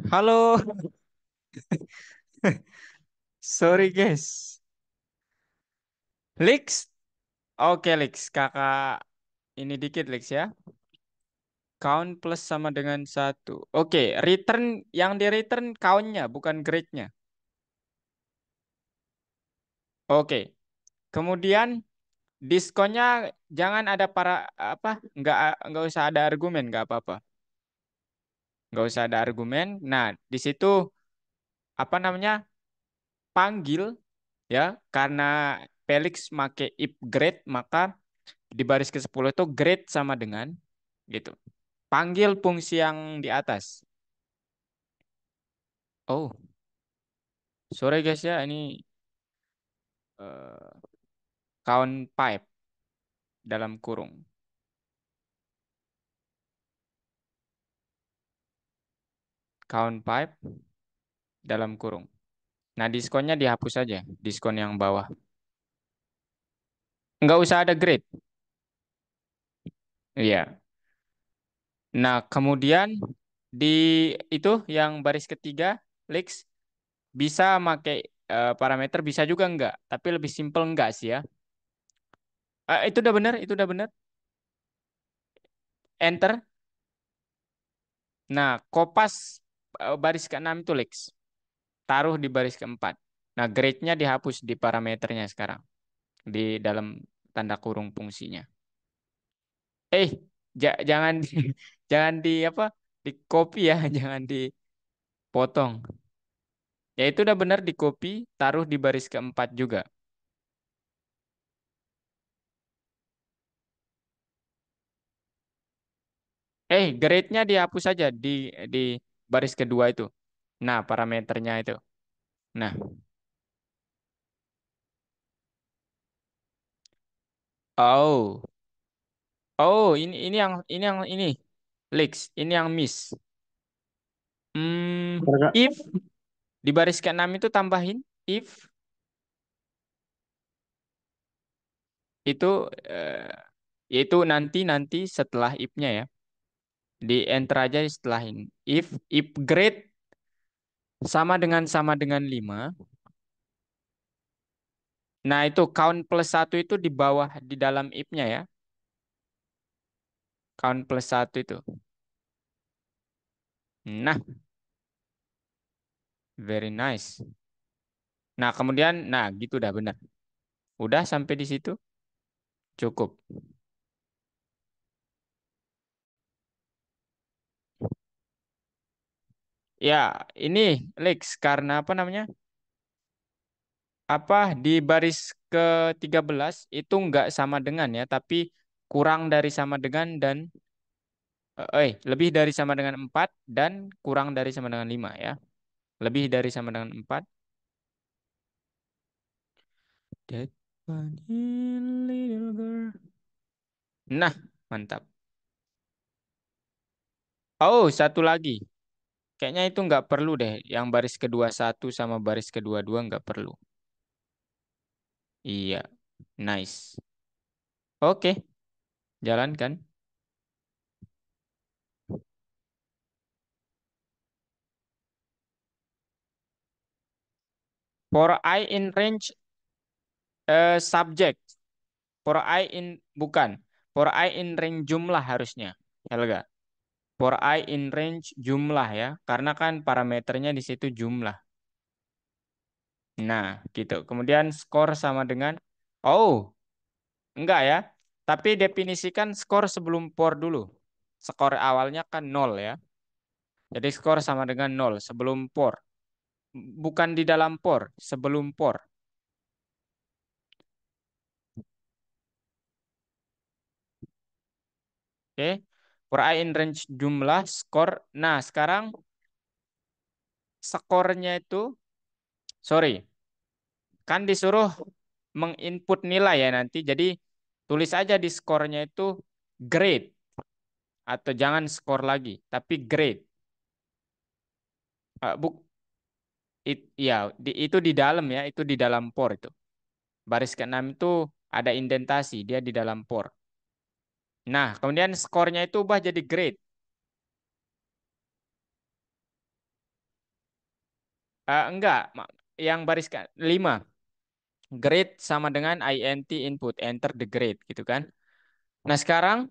Halo. Sorry guys. Lex. Oke Lex. Kakak ini dikit Lex ya. Count plus sama dengan satu. Oke. Return. Yang di return countnya bukan grade-nya. Oke. Kemudian diskonnya jangan ada para apa? Nggak usah ada argumen. Nggak apa-apa. Nggak usah ada argumen. Nah, di situ apa namanya? Panggil ya karena Felix make if grade maka di baris ke-10 itu grade sama dengan gitu. Panggil fungsi yang di atas. Oh, sorry guys ya ini eh, count pipe dalam kurung. Count pipe dalam kurung. Nah, diskonnya dihapus saja, diskon yang bawah. Nggak usah ada grade. Iya. Nah, kemudian di itu yang baris ketiga, Lex bisa pakai parameter bisa juga enggak, tapi lebih simpel enggak sih ya. Itu udah benar, itu udah benar. Enter. Nah, kopas baris ke-6 itu Lex. Taruh di baris ke-4. Nah, grade-nya dihapus di parameternya sekarang. Di dalam tanda kurung fungsinya. Eh, jangan di, jangan di apa? Di copy ya, jangan dipotong. Ya itu udah benar di copy, taruh di baris ke-4 juga. Grade-nya dihapus saja di baris kedua itu. Nah, parameternya itu. Nah, oh. Oh, ini Leaks, ini yang miss. Enggak. If di baris ke-6 itu tambahin if itu eh, yaitu nanti nanti setelah if-nya ya. Di enter aja setelah ini. If grade sama dengan 5. Nah, itu count plus satu itu di bawah di dalam if-nya ya. Count plus satu itu. Nah, very nice. Nah, kemudian nah gitu udah benar. Udah sampai di situ cukup. Ya, ini Lex karena apa namanya? Apa di baris ke-13 itu enggak sama dengan ya, tapi kurang dari sama dengan dan lebih dari sama dengan 4 dan kurang dari sama dengan 5 ya. Lebih dari sama dengan 4. That funny little girl. Nah, mantap. Oh, satu lagi. Kayaknya itu nggak perlu deh. Yang baris kedua satu sama baris kedua dua nggak perlu. Iya, nice. Oke, jalankan. For I in range subject. For I in bukan. For I in range jumlah harusnya. Helga. For I in range jumlah ya. Karena kan parameternya di situ jumlah. Nah, gitu. Kemudian skor sama dengan oh, enggak ya. Tapi definisikan skor sebelum for dulu. Skor awalnya kan 0 ya. Jadi skor sama dengan 0 sebelum for. Bukan di dalam for, sebelum for. Oke. For I in range jumlah skor. Nah, sekarang skornya itu sorry, kan disuruh menginput nilai ya nanti. Jadi tulis aja di skornya itu grade atau jangan skor lagi, tapi grade. Eh, buk, ya, itu di dalam ya, itu di dalam for itu. Baris ke-6 itu ada indentasi, dia di dalam for. Nah, kemudian skornya itu ubah jadi grade. Enggak, yang baris 5. Grade sama dengan int input, enter the grade gitu kan. Nah, sekarang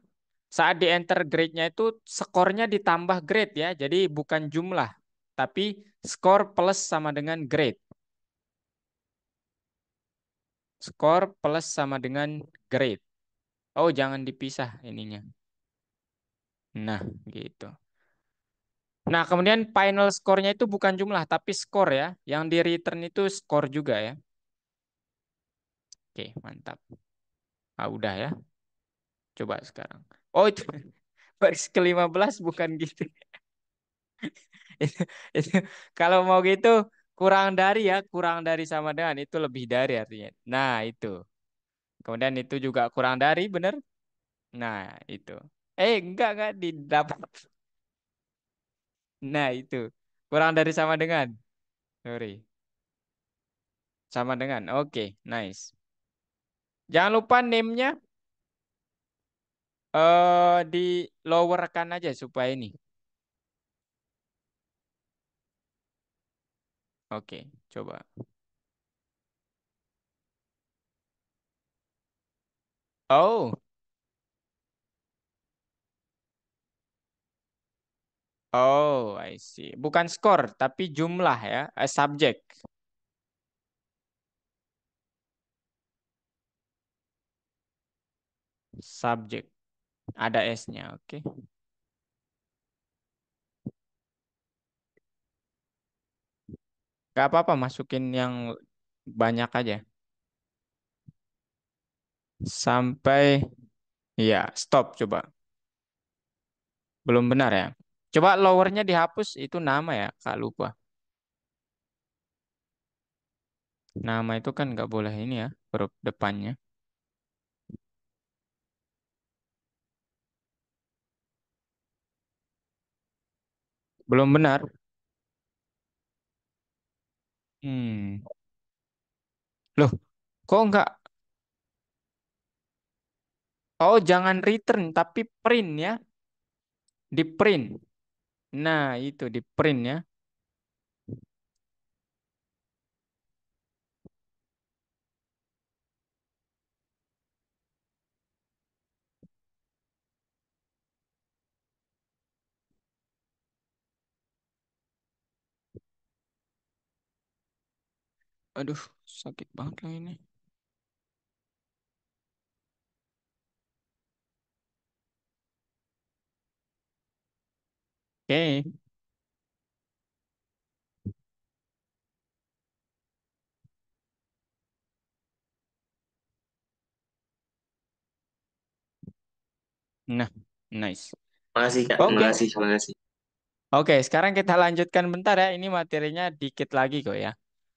saat di enter grade-nya itu skornya ditambah grade ya. Jadi bukan jumlah, tapi skor plus sama dengan grade. Skor plus sama dengan grade. Oh, jangan dipisah ininya. Nah, gitu. Nah, kemudian final score-nya itu bukan jumlah, tapi skor ya. Yang di return itu skor juga ya. Oke, mantap. Ah, udah ya. Coba sekarang. Oh, itu baris ke-15 bukan gitu. Itu, itu, kalau mau gitu, kurang dari ya. Kurang dari sama dengan. Itu lebih dari artinya. Nah, itu. Kemudian itu juga kurang dari, bener? Nah, itu. Enggak, didapat. Nah, itu. Kurang dari sama dengan. Sorry. Sama dengan. Oke, nice. Jangan lupa name-nya di lowerkan aja supaya ini. Oke, coba. Oh, oh, I see. Bukan skor, tapi jumlah ya, subjek. Subjek. Ada S-nya, oke. Gak apa-apa, masukin yang banyak aja. Sampai, ya, stop coba. Belum benar ya. Coba lowernya dihapus, itu nama ya, Kak lupa. Nama itu kan nggak boleh ini ya, huruf depannya. Belum benar. Hmm. Loh, kok nggak? Oh, jangan return, tapi print ya. Di print. Nah, itu di print ya. Aduh, sakit banget lah ini. Oke, nah, nice. Makasih Kak, Oke, makasih, makasih. oke. Sekarang kita lanjutkan bentar ya. Ini materinya dikit lagi kok ya.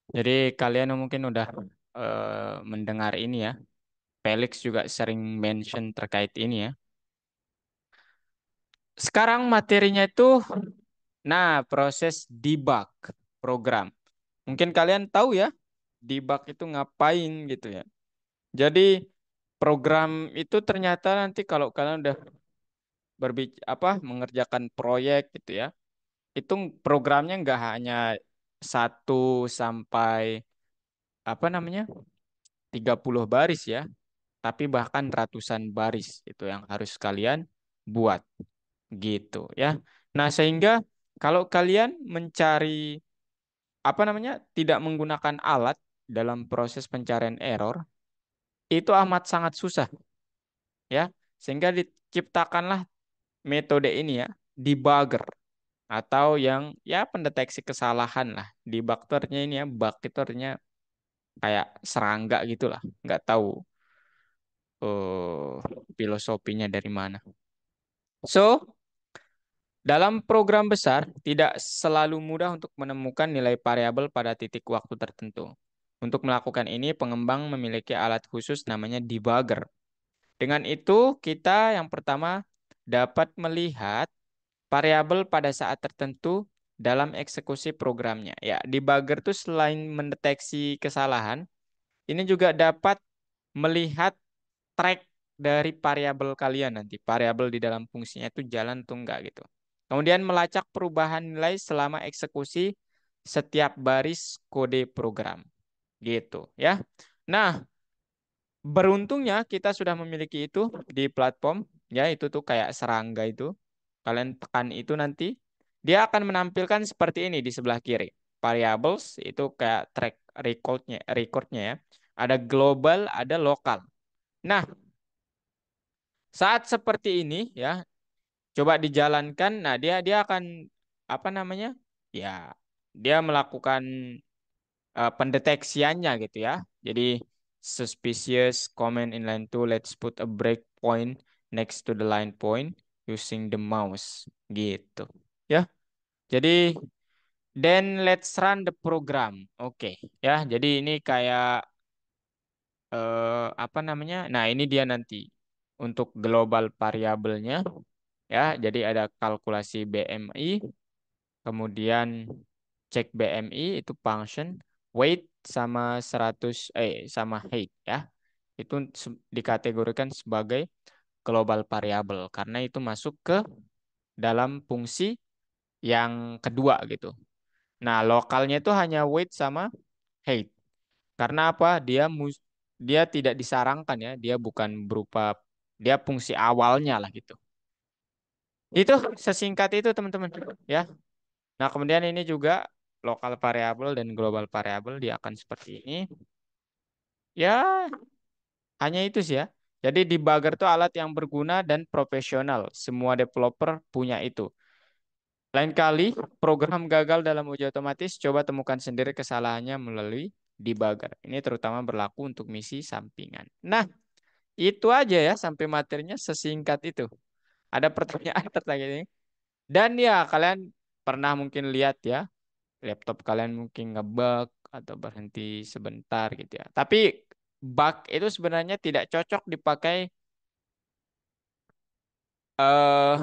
Jadi kalian mungkin udah mendengar ini ya. Felix juga sering mention terkait ini ya. Sekarang materinya itu, nah, proses debug program. Mungkin kalian tahu ya, debug itu ngapain gitu ya. Jadi program itu ternyata nanti kalau kalian udah mengerjakan proyek gitu ya, itu programnya nggak hanya 1 sampai apa namanya 30 baris ya, tapi bahkan ratusan baris itu yang harus kalian buat gitu ya. Nah, sehingga kalau kalian mencari tidak menggunakan alat dalam proses pencarian error, itu amat sangat susah ya. Sehingga diciptakanlah metode ini ya, debugger atau yang ya pendeteksi kesalahan lah. Debuggernya ini ya, bug itu artinya kayak serangga gitulah, nggak tahu eh filosofinya dari mana. So, dalam program besar, tidak selalu mudah untuk menemukan nilai variabel pada titik waktu tertentu. Untuk melakukan ini, pengembang memiliki alat khusus namanya debugger. Dengan itu, kita yang pertama dapat melihat variabel pada saat tertentu dalam eksekusi programnya. Ya, debugger itu selain mendeteksi kesalahan, ini juga dapat melihat track dari variabel kalian nanti. Variabel di dalam fungsinya itu jalan atau enggak gitu. Kemudian melacak perubahan nilai selama eksekusi setiap baris kode program. Gitu ya. Nah, beruntungnya kita sudah memiliki itu di platform, ya itu tuh kayak serangga itu. Kalian tekan itu nanti, dia akan menampilkan seperti ini di sebelah kiri. Variables itu kayak track recordnya ya. Ada global, ada lokal. Nah, saat seperti ini ya, coba dijalankan. Nah, dia akan apa namanya? Ya, dia melakukan pendeteksiannya gitu ya. Jadi suspicious comment in line 2, let's put a breakpoint next to the line point using the mouse gitu. Ya. Jadi then let's run the program. Oke, ya. Jadi ini kayak apa namanya? Nah, ini dia nanti untuk global variabelnya ya. Jadi ada kalkulasi BMI, kemudian cek BMI itu function, weight sama 100 sama height ya. Itu dikategorikan sebagai global variable karena itu masuk ke dalam fungsi yang kedua gitu. Nah, lokalnya itu hanya weight sama height. Karena apa? Dia tidak disarangkan ya, dia bukan berupa dia fungsi awalnya lah gitu. Itu sesingkat itu teman-teman ya. Nah, kemudian ini juga lokal variable dan global variable dia akan seperti ini. Ya, hanya itu sih ya. Jadi debugger itu alat yang berguna dan profesional. Semua developer punya itu. Lain kali program gagal dalam uji otomatis, coba temukan sendiri kesalahannya melalui debugger. Ini terutama berlaku untuk misi sampingan. Nah, itu aja ya sampai materinya sesingkat itu. Ada pertanyaan tertanya. Dan ya, kalian pernah mungkin lihat ya, laptop kalian mungkin ngebug atau berhenti sebentar gitu ya. Tapi bug itu sebenarnya tidak cocok dipakai eh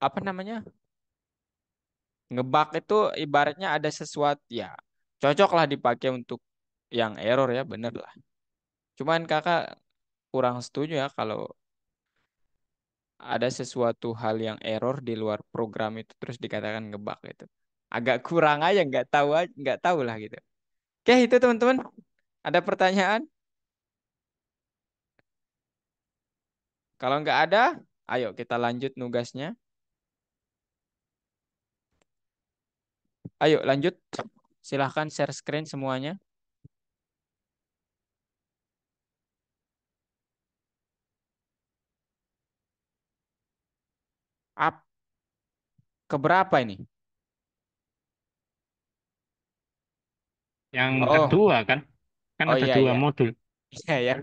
apa namanya? Ngebug itu ibaratnya ada sesuatu ya. Cocoklah dipakai untuk yang error ya, bener lah. Cuman kakak kurang setuju ya kalau ada sesuatu hal yang error di luar program itu terus dikatakan ngebug gitu. Agak kurang aja, nggak tahu lah gitu. Oke, itu teman-teman. Ada pertanyaan? Kalau nggak ada, ayo kita lanjut nugasnya. Ayo lanjut. Silahkan share screen semuanya. Up keberapa ini? Yang Oh, kedua kan, kan oh ada iya dua iya. modul. Iya ya.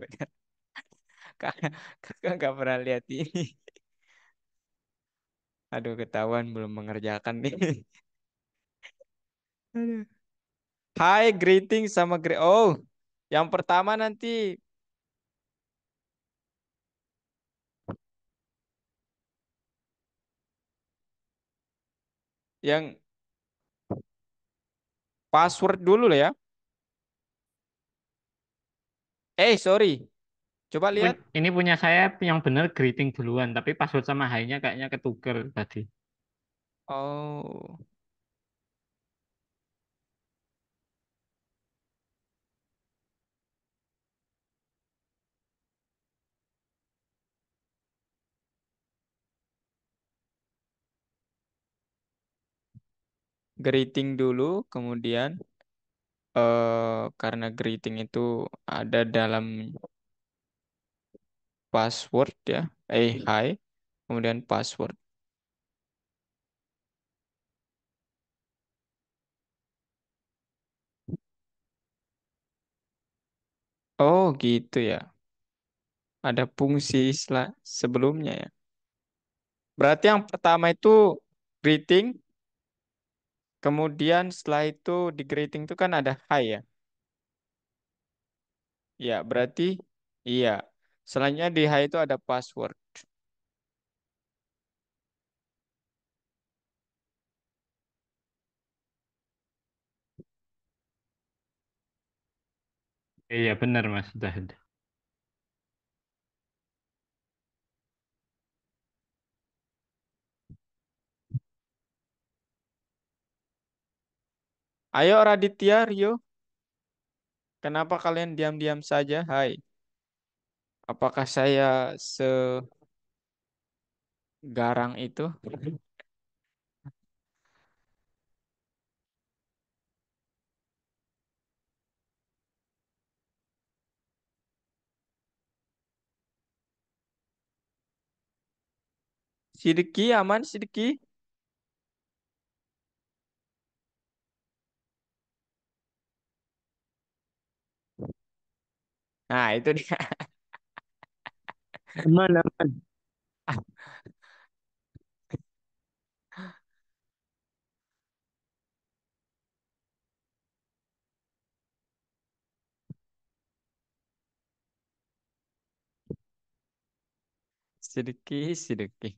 Kakak nggak pernah lihat ini. Aduh, ketahuan belum mengerjakan nih. Aduh. Hai, greeting sama Oh, yang pertama nanti yang password dulu lah ya. Sorry. Coba lihat. Ini punya saya yang benar greeting duluan, tapi password sama hi-nya kayaknya ketuker tadi. Oh, greeting dulu, kemudian karena greeting itu ada dalam password ya. Hai, kemudian password. Oh, gitu ya. Ada fungsi sebelumnya ya. Berarti yang pertama itu greeting, kemudian setelah itu di greeting itu kan ada hi ya. Ya, berarti iya. Selanjutnya di hi itu ada password. Iya benar Mas, sudah ada. Ayo Raditya, Rio, kenapa kalian diam-diam saja? Hai, apakah saya segarang itu? Sidiki aman, Sidiki? Nah, itu dia. Aman, aman. Sidiki, Sidiki.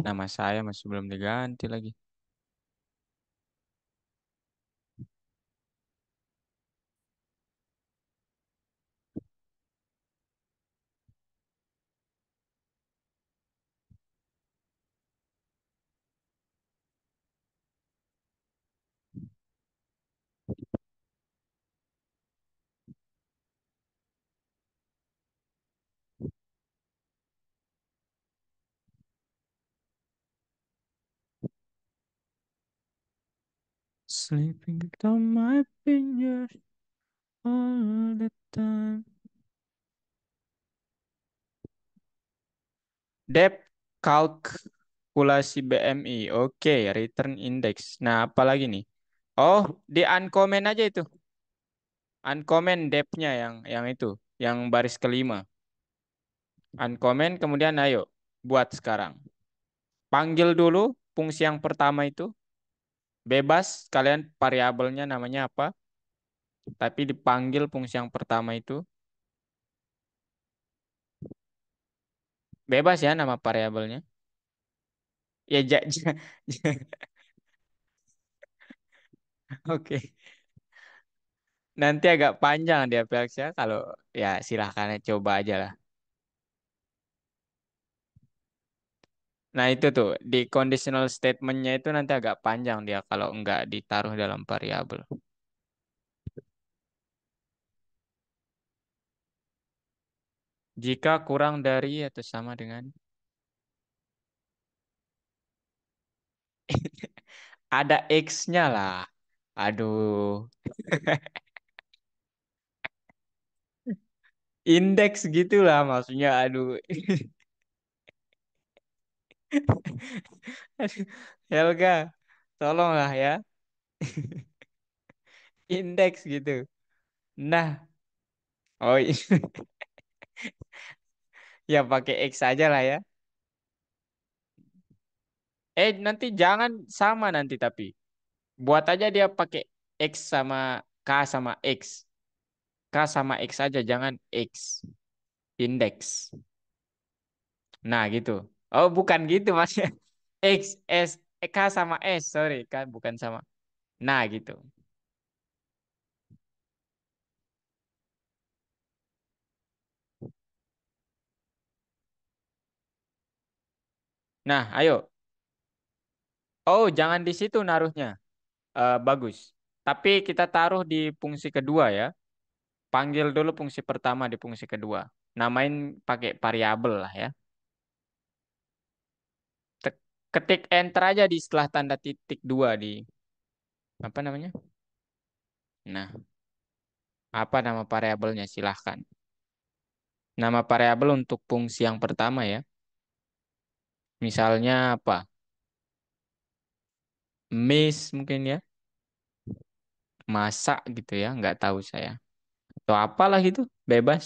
Nama saya masih belum diganti lagi. Sleeping on my fingers all the time. Depth kalkulasi BMI. Oke, return index. Nah, apa lagi nih? Oh, di uncommon aja itu. Uncommon depth-nya yang itu, yang baris kelima. Uncommon kemudian ayo buat sekarang. Panggil dulu fungsi yang pertama itu. Bebas kalian variabelnya namanya apa? Tapi dipanggil fungsi yang pertama itu. Bebas ya nama variabelnya. Ya, oke. Nanti agak panjang dia Apex-nya kalau ya silahkan coba aja lah. Nah itu tuh di conditional statement-nya itu nanti agak panjang dia kalau nggak ditaruh dalam variabel. Jika kurang dari atau sama dengan ada X-nya lah. Aduh, indeks gitulah maksudnya. Aduh, Aduh, Helga, tolonglah ya. Indeks gitu. Nah, oh iya. Ya pakai X aja lah ya. Nanti jangan sama nanti tapi. Buat aja dia pakai X sama K sama X. K sama X aja, jangan X. Indeks. Nah gitu. Oh bukan gitu maksudnya. X, S, K sama S. Sorry, kan bukan sama. Nah gitu. Nah ayo. Oh jangan di situ naruhnya. Bagus. Tapi kita taruh di fungsi kedua ya. Panggil dulu fungsi pertama di fungsi kedua. Namain pakai variabel lah ya. Ketik enter aja di setelah tanda titik dua di apa namanya? Nah, apa nama variabelnya? Silahkan. Nama variabel untuk fungsi yang pertama ya. Misalnya apa? Miss mungkin ya. Masak gitu ya. Nggak tahu saya. Atau apalah gitu. Bebas.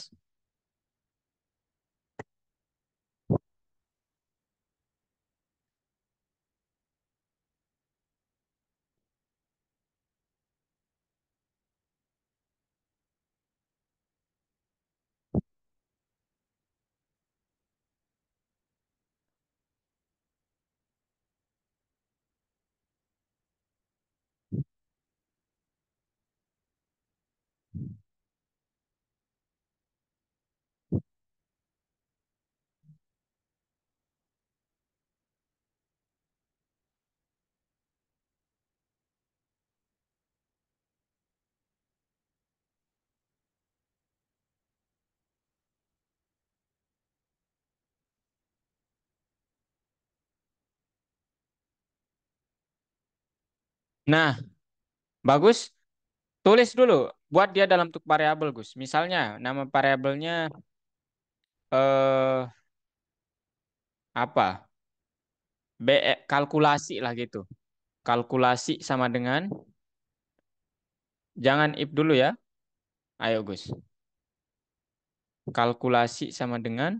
Nah, bagus. Tulis dulu. Buat dia dalam bentuk variabel, Gus. Misalnya, nama variabelnya eh apa? Kalkulasi lah gitu. Kalkulasi sama dengan, jangan if dulu ya. Ayo, Gus. Kalkulasi sama dengan,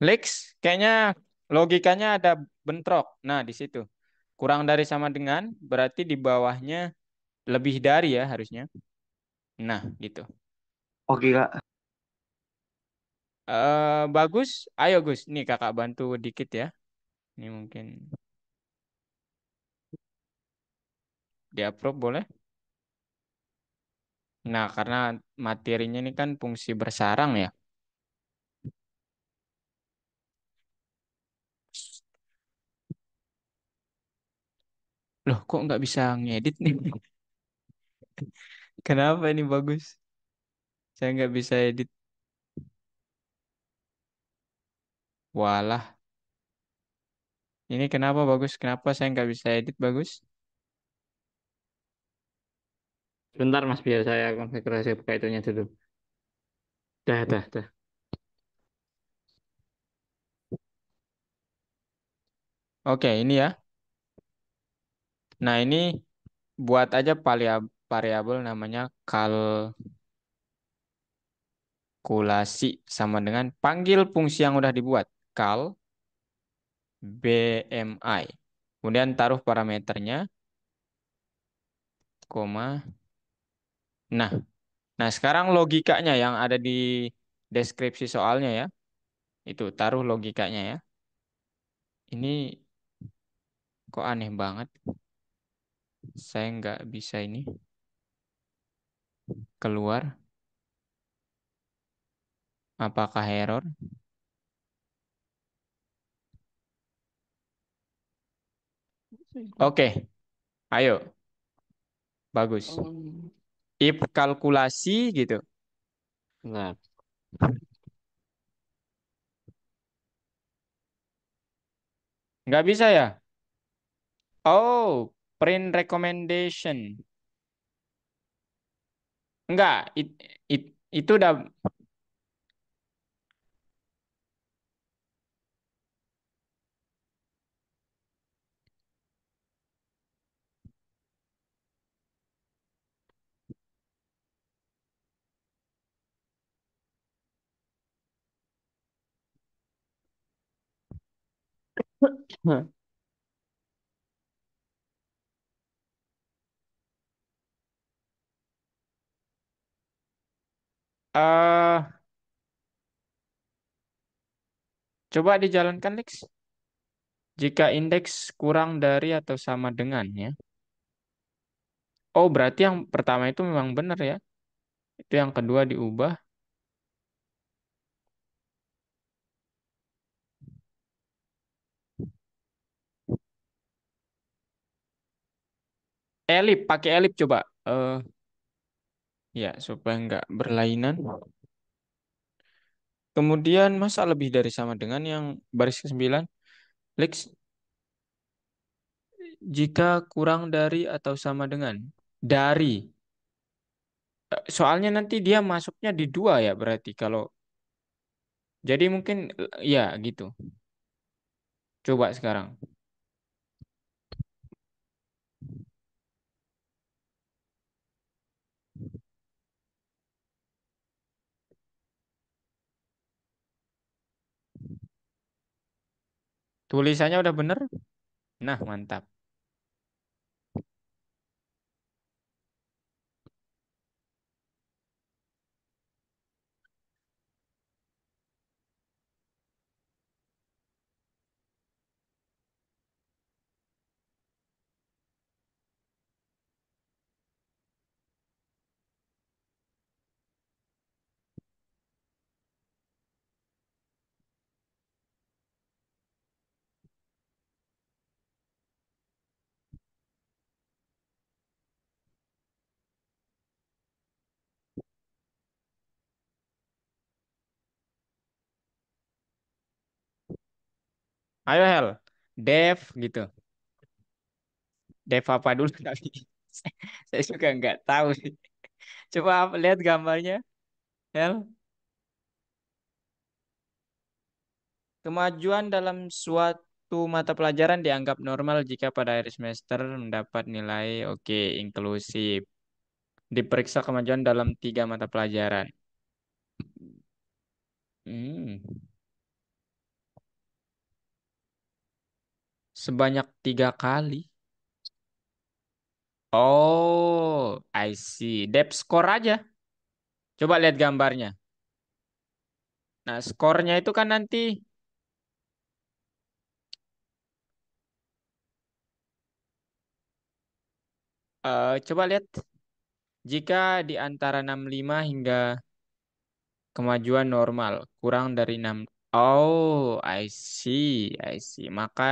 Lex, kayaknya logikanya ada bentrok. Nah, di situ. Kurang dari sama dengan, berarti di bawahnya lebih dari ya harusnya. Nah, gitu. Oke, Kak. Bagus. Ayo, Gus. Nih kakak bantu dikit ya. Ini mungkin di approve boleh. Nah, karena materinya ini kan fungsi bersarang ya. Loh, kok nggak bisa ngedit nih? Kenapa ini bagus? Saya nggak bisa edit. Walah, ini kenapa bagus? Kenapa saya nggak bisa edit bagus? Sebentar Mas, biar saya konfigurasi buka itunya dulu. Dah. Oke, ini ya. Nah, ini buat aja variabel namanya kalkulasi sama dengan panggil fungsi yang udah dibuat. Kal BMI. Kemudian taruh parameternya, koma. Nah, nah sekarang logikanya yang ada di deskripsi soalnya ya. Itu taruh logikanya ya. Ini kok aneh banget. Saya nggak bisa ini keluar. Apakah error? Oke, ayo. Bagus. If kalkulasi gitu. Bentar. Nggak bisa ya? Oh, print recommendation. Enggak, itu udah. eh Coba dijalankan, Lex. Jika indeks kurang dari atau sama dengan ya. Oh, berarti yang pertama itu memang benar ya. Itu yang kedua diubah. Pakai elip coba. Ya, supaya nggak berlainan. Kemudian masa lebih dari sama dengan yang baris ke-9? Lex, jika kurang dari atau sama dengan. Dari. Soalnya nanti dia masuknya di dua ya berarti. Kalau jadi mungkin ya gitu. Coba sekarang. Tulisannya udah bener? Nah, mantap. Ayo Hel. Dev gitu. Dev apa dulu tadi? Saya juga nggak tahu sih. Coba lihat gambarnya, Hel. Kemajuan dalam suatu mata pelajaran dianggap normal jika pada akhir semester mendapat nilai oke, inklusif. Diperiksa kemajuan dalam 3 mata pelajaran. Hmm. Sebanyak 3 kali. Oh, I see. Depth score aja. Coba lihat gambarnya. Nah, skornya itu kan nanti coba lihat jika di antara 65 hingga kemajuan normal kurang dari 6. Oh, I see, I see. Maka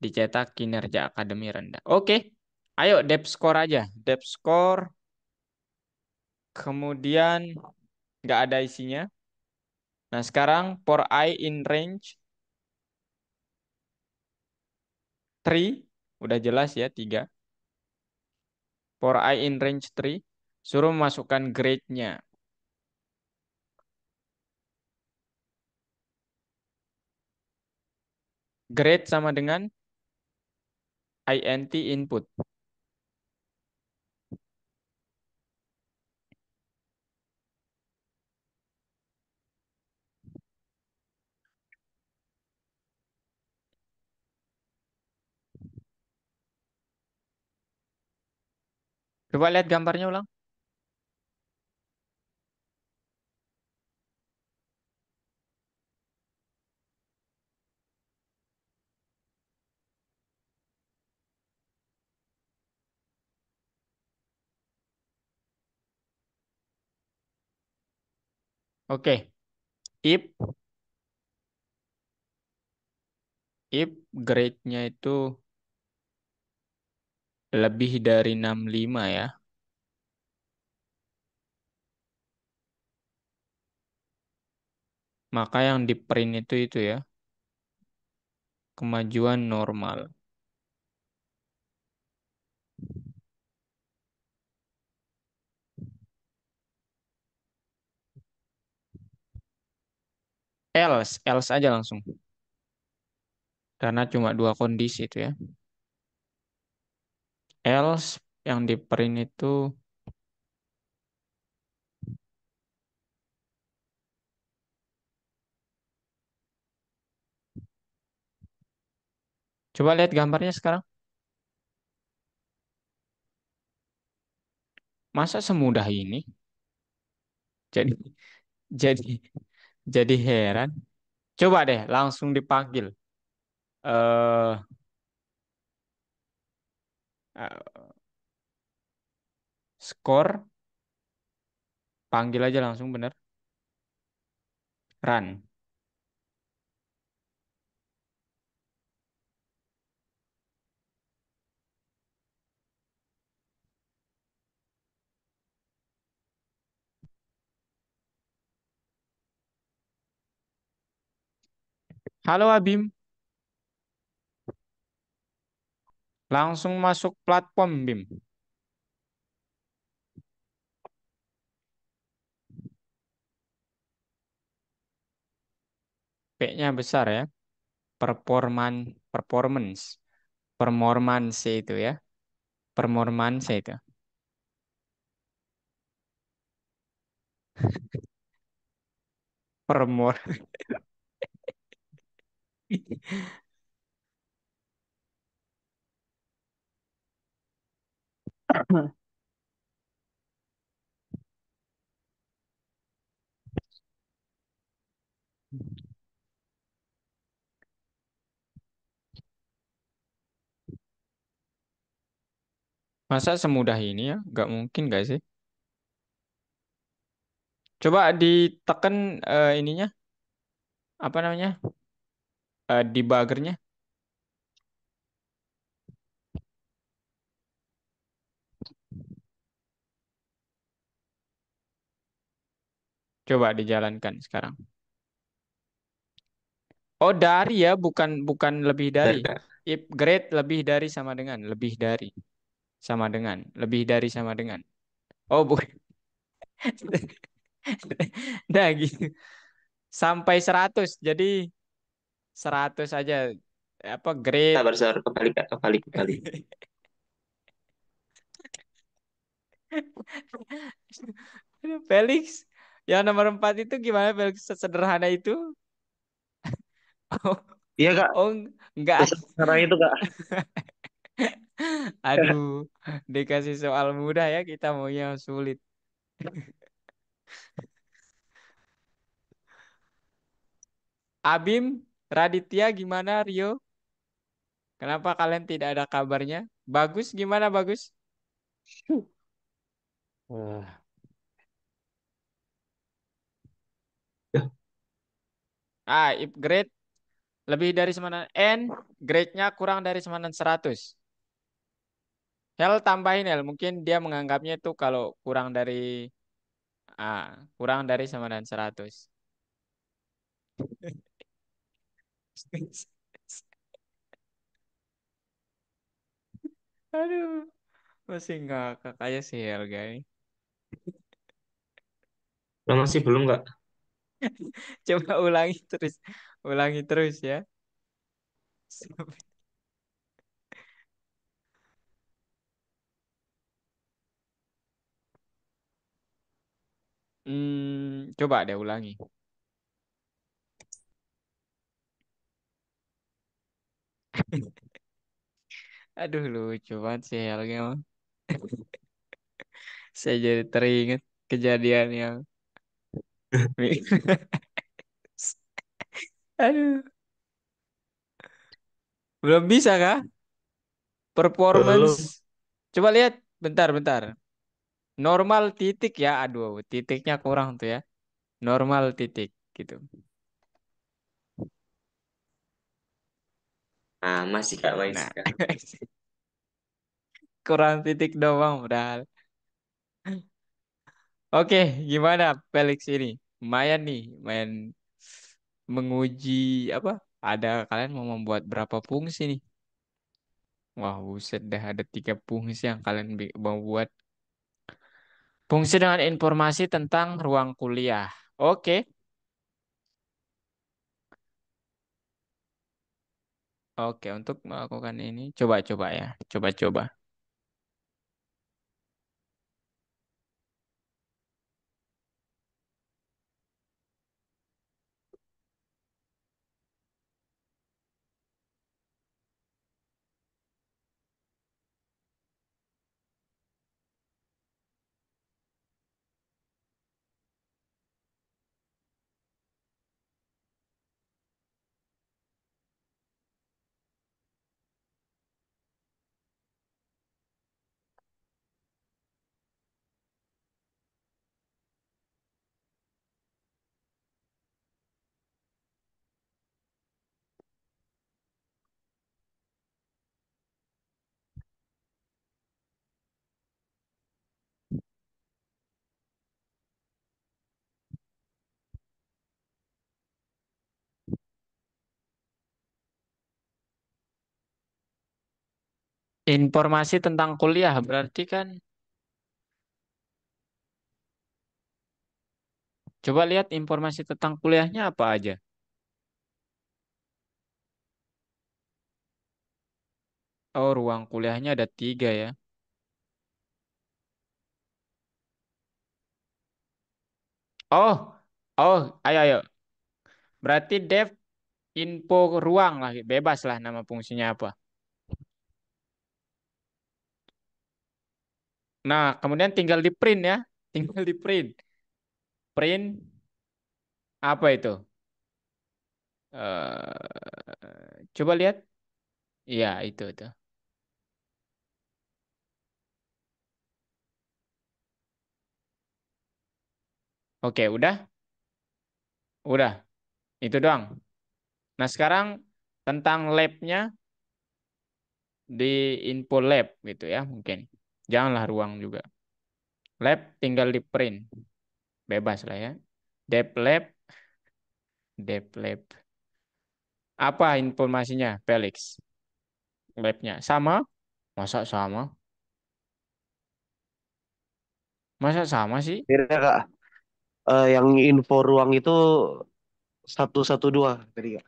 dicetak kinerja akademi rendah. Oke. Ayo depth score aja. Depth score kemudian nggak ada isinya. Nah, sekarang for I in range 3 udah jelas ya 3. For I in range 3 suruh masukkan grade-nya. Grade sama dengan int input. Coba lihat gambarnya ulang. Oke. If if grade-nya itu lebih dari 65 ya, maka yang di print itu ya, kemajuan normal. Else aja langsung. Karena cuma 2 kondisi itu ya. Else yang di print itu coba lihat gambarnya sekarang. Masa semudah ini? Jadi jadi jadi heran. Coba deh langsung dipanggil. Eh eh, skor panggil aja langsung bener. Run. Halo Abim, langsung masuk platform Bim. P-nya besar ya. Performance. Performance itu ya. Performance itu. Permor. Masa semudah ini ya? Gak mungkin gak sih? Coba ditekan ininya. Apa namanya? Debuggernya. Coba dijalankan sekarang. Oh, dari ya, bukan bukan lebih dari. Dari, Kak. If grade lebih dari sama dengan, lebih dari sama dengan, lebih dari sama dengan. Oh, bukan. Nah, gitu. Sampai 100. Jadi 100 aja apa grade. Sabar, sabar. Kebalik, Kak. Kebalik, kebalik. Aduh, Felix. Yang nomor 4 itu gimana Felix? Sesederhana itu? Oh, Iya kak, oh enggak. sekarang itu kak. Aduh, dikasih soal mudah ya kita maunya sulit. Abim, Raditya gimana Rio? Kenapa kalian tidak ada kabarnya? Bagus gimana bagus? Wah, If grade lebih dari sama dengan N, grade-nya kurang dari sama dengan 100. Hel tambahin Hel, mungkin dia menganggapnya itu kalau kurang dari sama dengan 100. Aduh, masih nggak kayak si Helga ini. Lo masih belum, Kak? Coba ulangi terus ya. Coba deh ulangi. Aduh lucu banget sih Helga emang. Saya jadi teringat kejadian yang aduh, belum bisa kah? Belum. Performance. Coba lihat, bentar. Normal titik ya, aduh, titiknya kurang tuh ya. Normal titik gitu. Nah, masih, Kak. Masih, Nah, Kak. kurang titik doang udah. Oke, gimana Felix ini? Lumayan nih, main menguji apa? Kalian mau membuat berapa fungsi nih? Wah, buset dah ada 3 fungsi yang kalian mau buat. Fungsi dengan informasi tentang ruang kuliah. Oke, oke untuk melakukan ini coba-coba ya, coba-coba. Informasi tentang kuliah berarti kan coba lihat informasi tentang kuliahnya apa aja. Oh, ruang kuliahnya ada 3 ya. Oh, ayo. Berarti dev info ruang lah, bebas lah nama fungsinya apa. Nah, kemudian tinggal di print ya, tinggal di print. Print apa itu? Coba lihat. Iya, itu. Oke, udah, itu doang. Nah, sekarang tentang labnya di info lab gitu ya, mungkin. Janganlah ruang juga. Lab tinggal di print, bebas lah ya. Dev lab, dev lab. Apa informasinya, Felix? Labnya sama? Masa sama? Masa sama sih? Beda Kak. Yang info ruang itu 112 tadi Kak.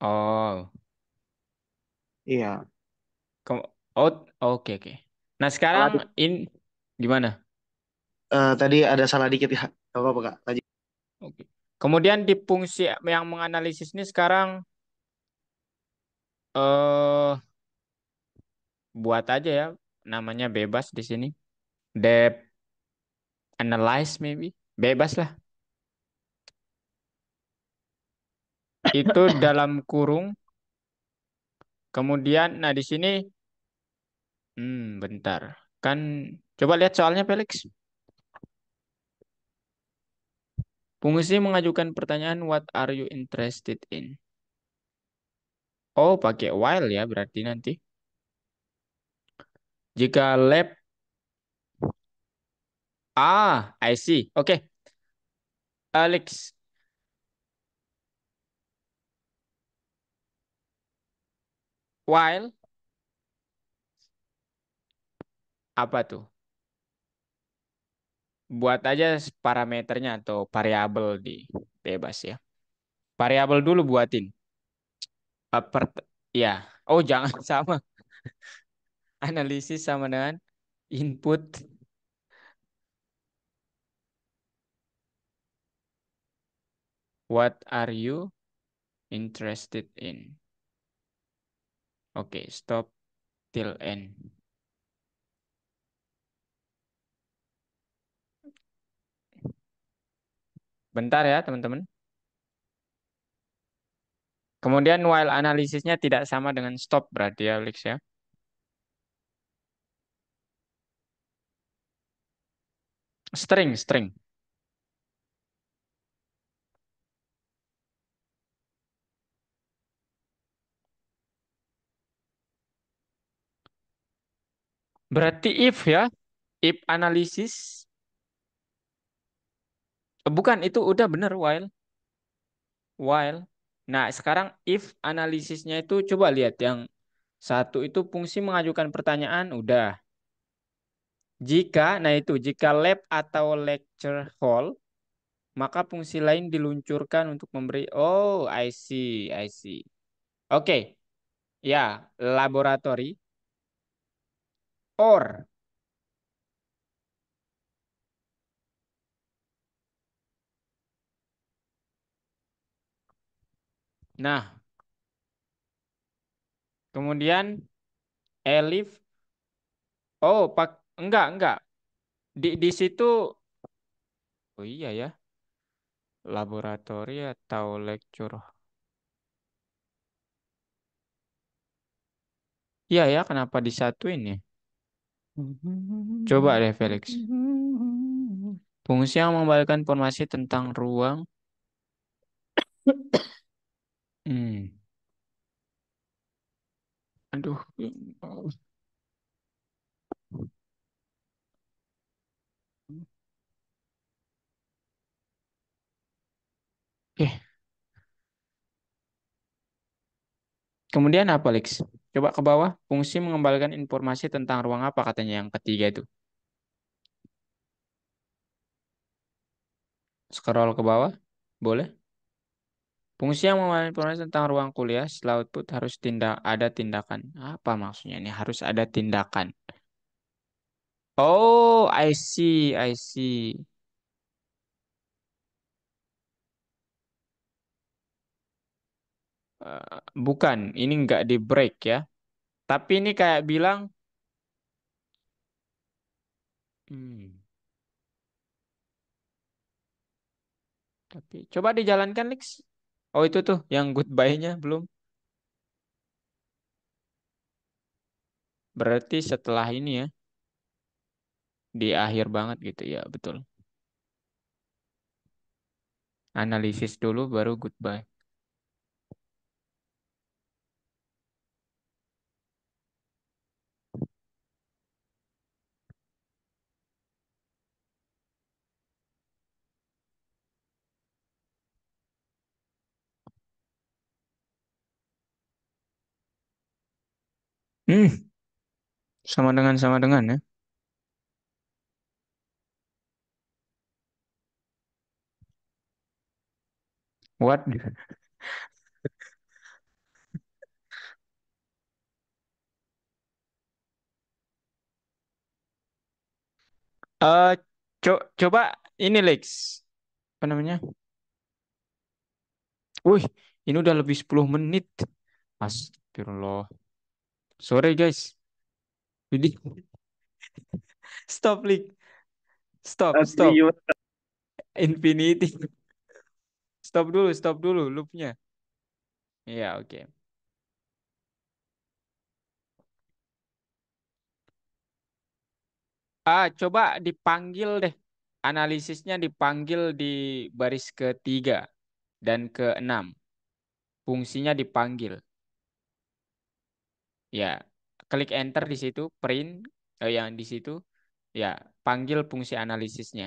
Oh, Iya. ke- oh, oke oke. Nah sekarang Salah gimana? tadi ada salah dikit ya. Gak apa-apa Kak. Lanjut. Oke. Kemudian di fungsi yang menganalisis ini sekarang eh buat aja ya, namanya bebas di sini. Depth analyze maybe, bebas lah. Itu dalam kurung. Kemudian, nah di sini, bentar. Kan, coba lihat soalnya Felix. Fungsi mengajukan pertanyaan, what are you interested in? Oh, pakai while ya berarti nanti. Jika lab, I see. Oke, Alex, while apa tuh? Buat aja parameternya atau variabel di bebas ya. Variabel dulu buatin. Ya, oh jangan sama. Analisis sama dengan input. What are you interested in? Oke, stop till end. Bentar ya, teman-teman. Kemudian while analisisnya tidak sama dengan stop berarti ya, Alex ya. String. Berarti if ya, if analisis. Bukan, itu udah bener while. While. Nah, sekarang if analisisnya itu coba lihat yang satu itu fungsi mengajukan pertanyaan udah. Jika lab atau lecture hall, maka fungsi lain diluncurkan untuk memberi. Oh, I see. Oke, ya, laboratory or. Nah, kemudian elif. Oh, enggak. Di situ, oh iya ya, laboratory atau lecture. Iya ya, kenapa disatuin ya? Coba deh, Felix. Fungsi yang mengembalikan informasi tentang ruang. Hmm. Aduh. Oke. Kemudian apa, Lex? Coba ke bawah. Fungsi mengembalikan informasi tentang ruang apa katanya yang ketiga itu. Scroll ke bawah. Boleh. Fungsi yang mengembalikan informasi tentang ruang kuliah setelah output harus ada tindakan. Apa maksudnya ini? Harus ada tindakan. Oh, I see. Bukan, ini nggak di break ya. Tapi ini kayak bilang, hmm, tapi coba dijalankan, Lex. Oh, itu tuh yang goodbye-nya belum. Berarti setelah ini ya, di akhir banget gitu ya, betul. Analisis dulu baru goodbye. Hmm, sama dengan ya. What? Eh, coba ini Lex. Apa namanya? Wih, ini udah lebih 10 menit. Astagfirullah. Sorry guys. Jadi stop Lex. Stop. Infinity. Stop dulu loopnya. Iya, oke. Coba dipanggil deh. Analisisnya dipanggil di baris ketiga dan keenam. Fungsinya dipanggil. Ya, klik enter di situ, print yang di situ. Ya, panggil fungsi analisisnya.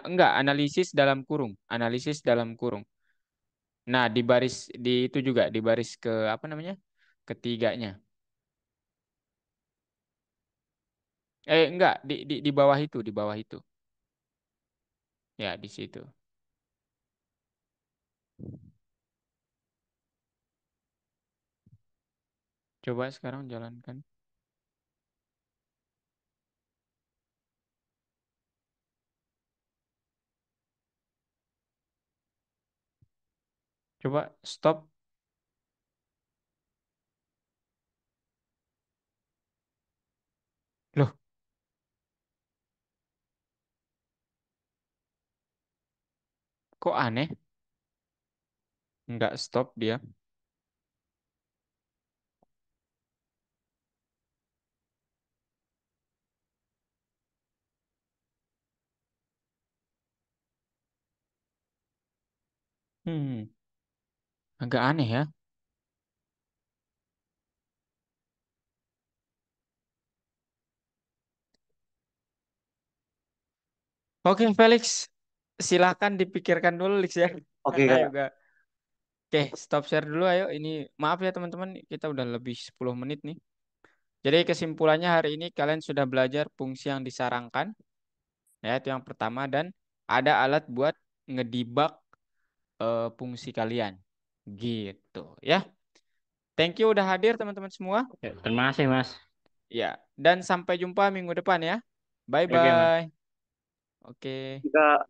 Enggak, analisis dalam kurung. Nah, di baris di itu juga di baris ke apa namanya? Ketiganya. Enggak, di bawah itu, di bawah itu. Ya, di situ. Coba sekarang jalankan. Coba stop. Loh, kok aneh? Enggak stop dia. Hmm, agak aneh ya. Oke, Felix. Silakan dipikirkan dulu, Felix ya. Oke Kakak Kak. juga. Oke, stop share dulu ayo. Ini maaf ya teman-teman, kita udah lebih 10 menit nih. Jadi kesimpulannya hari ini kalian sudah belajar fungsi yang disarankan, ya itu yang pertama dan ada alat buat ngedebug fungsi kalian. Gitu ya. Thank you udah hadir teman-teman semua. Ya, terima kasih, Mas. Ya, dan sampai jumpa minggu depan ya. Bye Oke, Mas. bye. Oke. Kak.